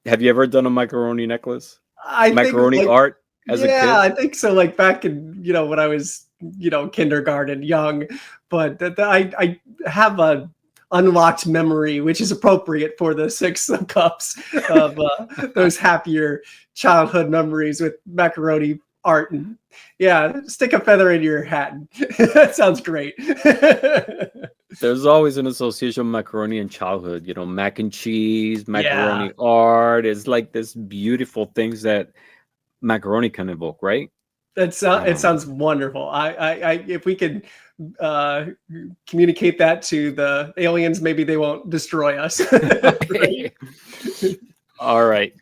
Have you ever done a macaroni necklace? Macaroni think, art as a kid? Yeah, I think so. Like back in when I was kindergarten, young, but I have a unlocked memory, which is appropriate for the Six of Cups of those happier childhood memories with macaroni art. And stick a feather in your hat. That sounds great. There's always an association with macaroni in childhood, mac and cheese, macaroni art. It's like this beautiful things that macaroni can evoke, right? It sounds wonderful. I if we could communicate that to the aliens, maybe they won't destroy us. All right.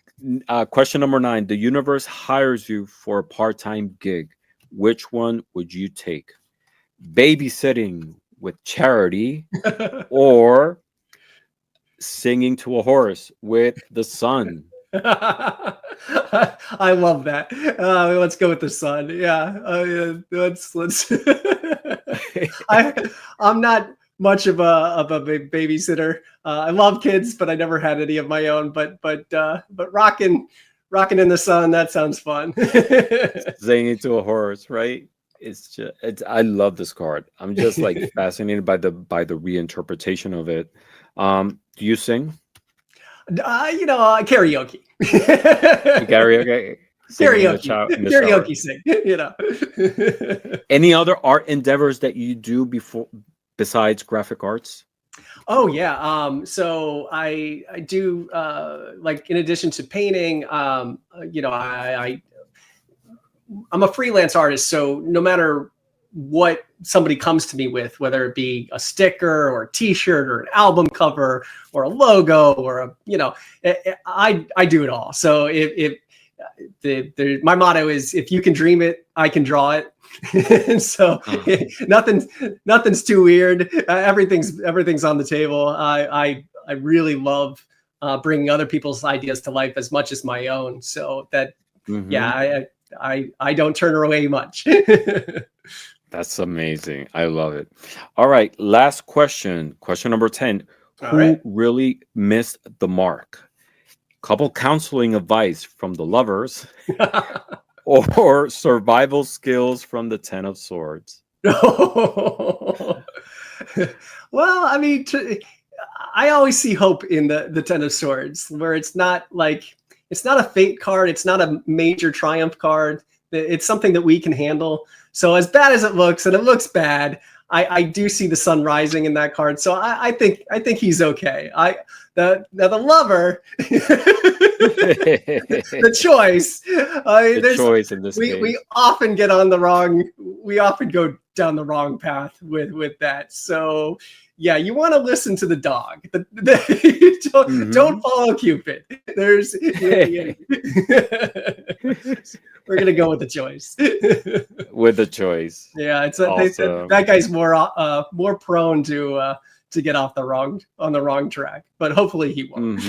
Question number 9. The universe hires you for a part-time gig. Which one would you take? Babysitting with Charity or singing to a horse with the sun? I love that. Let's go with the sun. Let's. I'm not much of a babysitter. I love kids, but I never had any of my own. But rocking in the sun, that sounds fun. Singing to a horse, right? I love this card. I'm just like fascinated by the reinterpretation of it. Do you sing? Karaoke. Karaoke sing. Any other art endeavors that you do besides graphic arts? Oh yeah. So I do like, in addition to painting, I'm a freelance artist. So no matter what somebody comes to me with, whether it be a sticker or a t-shirt or an album cover or a logo or I do it all. So my motto is, if you can dream it, I can draw it. And so nothing's too weird. Everything's on the table. I really love bringing other people's ideas to life as much as my own. So that, I don't turn away much. That's amazing. I love it. All right. Last question. Question number 10. Who really missed the mark? Couple counseling advice from the lovers or survival skills from the 10 of Swords? Well, I mean, I always see hope in the 10 of Swords, where it's not a fate card. It's not a major triumph card. It's something that we can handle. So as bad as it looks, and it looks bad, I do see the sun rising in that card. So I think he's okay. the lover, the choice. The choice in this we case. often get on the wrong. We often go down the wrong path with that. So yeah, you want to listen to the dog. Don't follow Cupid. There's we're gonna go with the choice. With the choice. Yeah, it's Awesome. that guy's more prone to get off the wrong track, but hopefully he won't.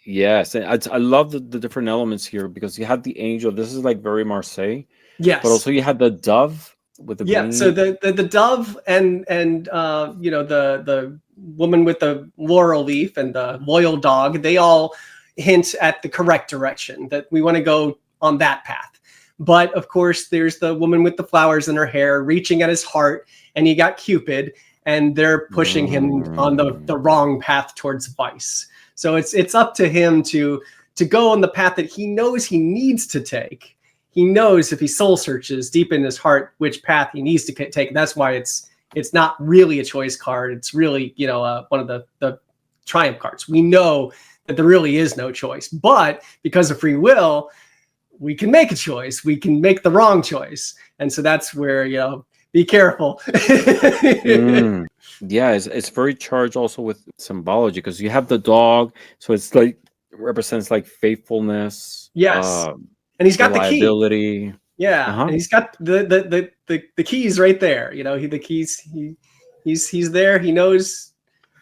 Yes, and I love the different elements here because you have the angel. This is like very Marseille. Yes, but also you had the dove with the green. So the dove and the woman with the laurel leaf and the loyal dog, they all hint at the correct direction, that we want to go on that path. But of course, there's the woman with the flowers in her hair reaching at his heart, and you got Cupid, and they're pushing him on the wrong path towards vice. So it's up to him to go on the path that he knows he needs to take. He knows if he soul searches deep in his heart which path he needs to take. That's why it's not really a choice card. It's really one of the triumph cards. We know that there really is no choice, but because of free will, we can make a choice. We can make the wrong choice, and so that's where be careful. Yeah, it's very charged also with symbology because you have the dog, so it's like represents like faithfulness. Yes. And he's got the key. Yeah, and he's got the keys right there. The keys. He's there. He knows.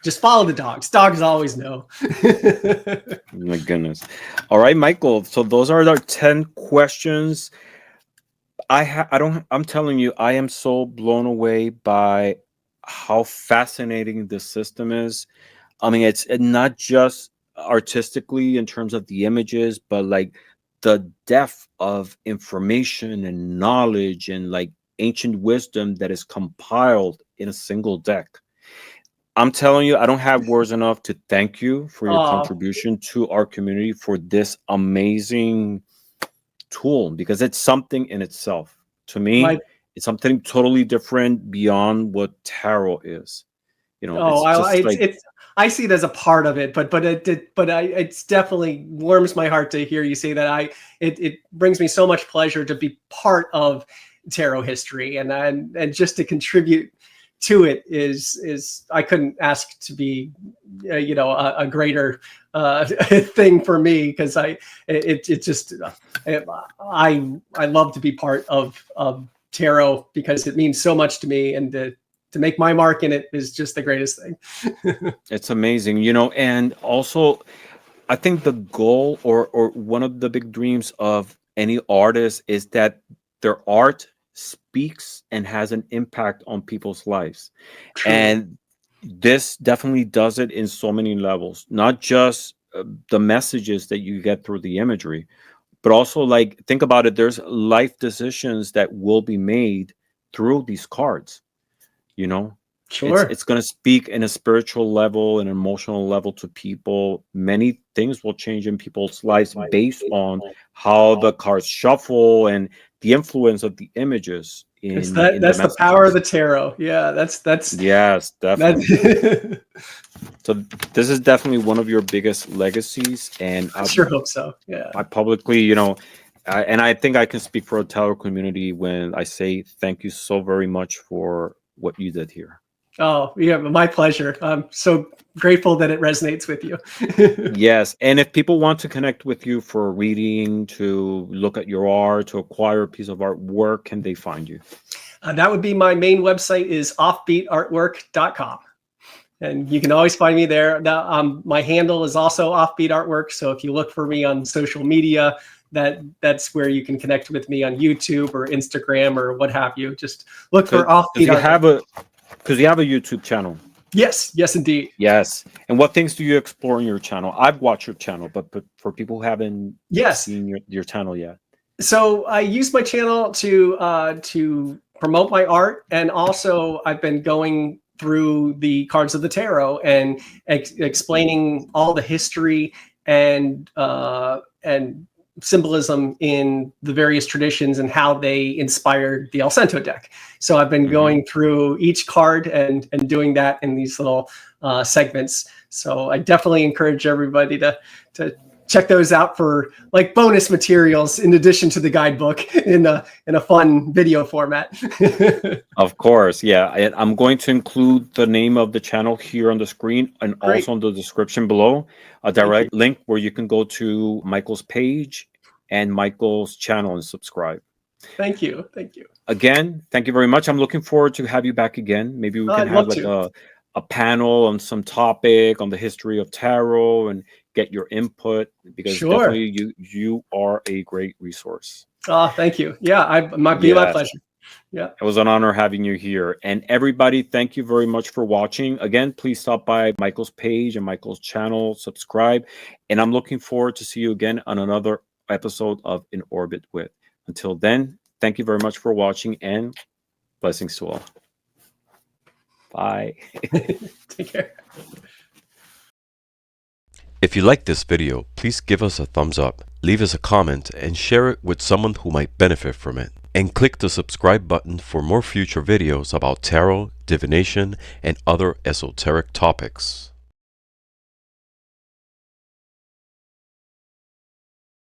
Just follow the dogs. Dogs always know. My goodness. All right, Michael. So those are our 10 questions. I'm telling you, I am so blown away by how fascinating this system is. I mean, it's not just artistically in terms of the images, but like the depth of information and knowledge and like ancient wisdom that is compiled in a single deck. I'm telling you, I don't have words enough to thank you for your contribution to our community for this amazing tool, because it's something in itself. To me, it's something totally different beyond what tarot is. I see it as a part of it, but it's definitely warms my heart to hear you say that. It brings me so much pleasure to be part of tarot history, and just to contribute to it is I couldn't ask to be a greater thing for me, because I love to be part of tarot because it means so much to me, and to make my mark in it is just the greatest thing. It's amazing, and also I think the goal or one of the big dreams of any artist is that their art speaks and has an impact on people's lives. True. And this definitely does it in so many levels, not just the messages that you get through the imagery, but also like, think about it, there's life decisions that will be made through these cards. Sure. It's going to speak in a spiritual level, an emotional level to people. Many things will change in people's lives based on how the cards shuffle and the influence of the images. That's the power of the tarot. Yeah, that's yes, definitely. So this is definitely one of your biggest legacies, and I sure hope so. Yeah, I publicly, and I think I can speak for the tarot community when I say thank you so very much for what you did here. Oh, yeah, my pleasure. I'm so grateful that it resonates with you. Yes. And if people want to connect with you for a reading, to look at your art, to acquire a piece of art, where can they find you? That would be my main website is offbeatartwork.com. And you can always find me there. Now, my handle is also Offbeat Artwork. So if you look for me on social media, that's where you can connect with me on YouTube or Instagram or what have you. Just look for Offbeat Artwork. Because you have a YouTube channel. Yes, indeed. Yes. And what things do you explore in your channel? I've watched your channel, but for people who haven't seen your channel yet. So I use my channel to promote my art, and also I've been going through the cards of the tarot and explaining all the history and symbolism in the various traditions and how they inspired the Alcento deck. So I've been going through each card and doing that in these little segments. So I definitely encourage everybody to check those out for like bonus materials in addition to the guidebook in a fun video format. Of course, yeah. I'm going to include the name of the channel here on the screen and also in the description below, a direct link where you can go to Michael's page and Michael's channel and subscribe. Thank you. Thank you. Again, thank you very much. I'm looking forward to have you back again. Maybe we can have like a panel on some topic on the history of tarot and get your input, because definitely you are a great resource. Oh, thank you. Yeah, it might be my pleasure. Yeah, it was an honor having you here. And everybody, thank you very much for watching. Again, please stop by Michael's page and Michael's channel, subscribe, and I'm looking forward to see you again on another episode of In Orbit With. Until then, thank you very much for watching, and blessings to all. Bye. Take care. If you like this video, please give us a thumbs up, leave us a comment, and share it with someone who might benefit from it. And click the subscribe button for more future videos about tarot, divination, and other esoteric topics.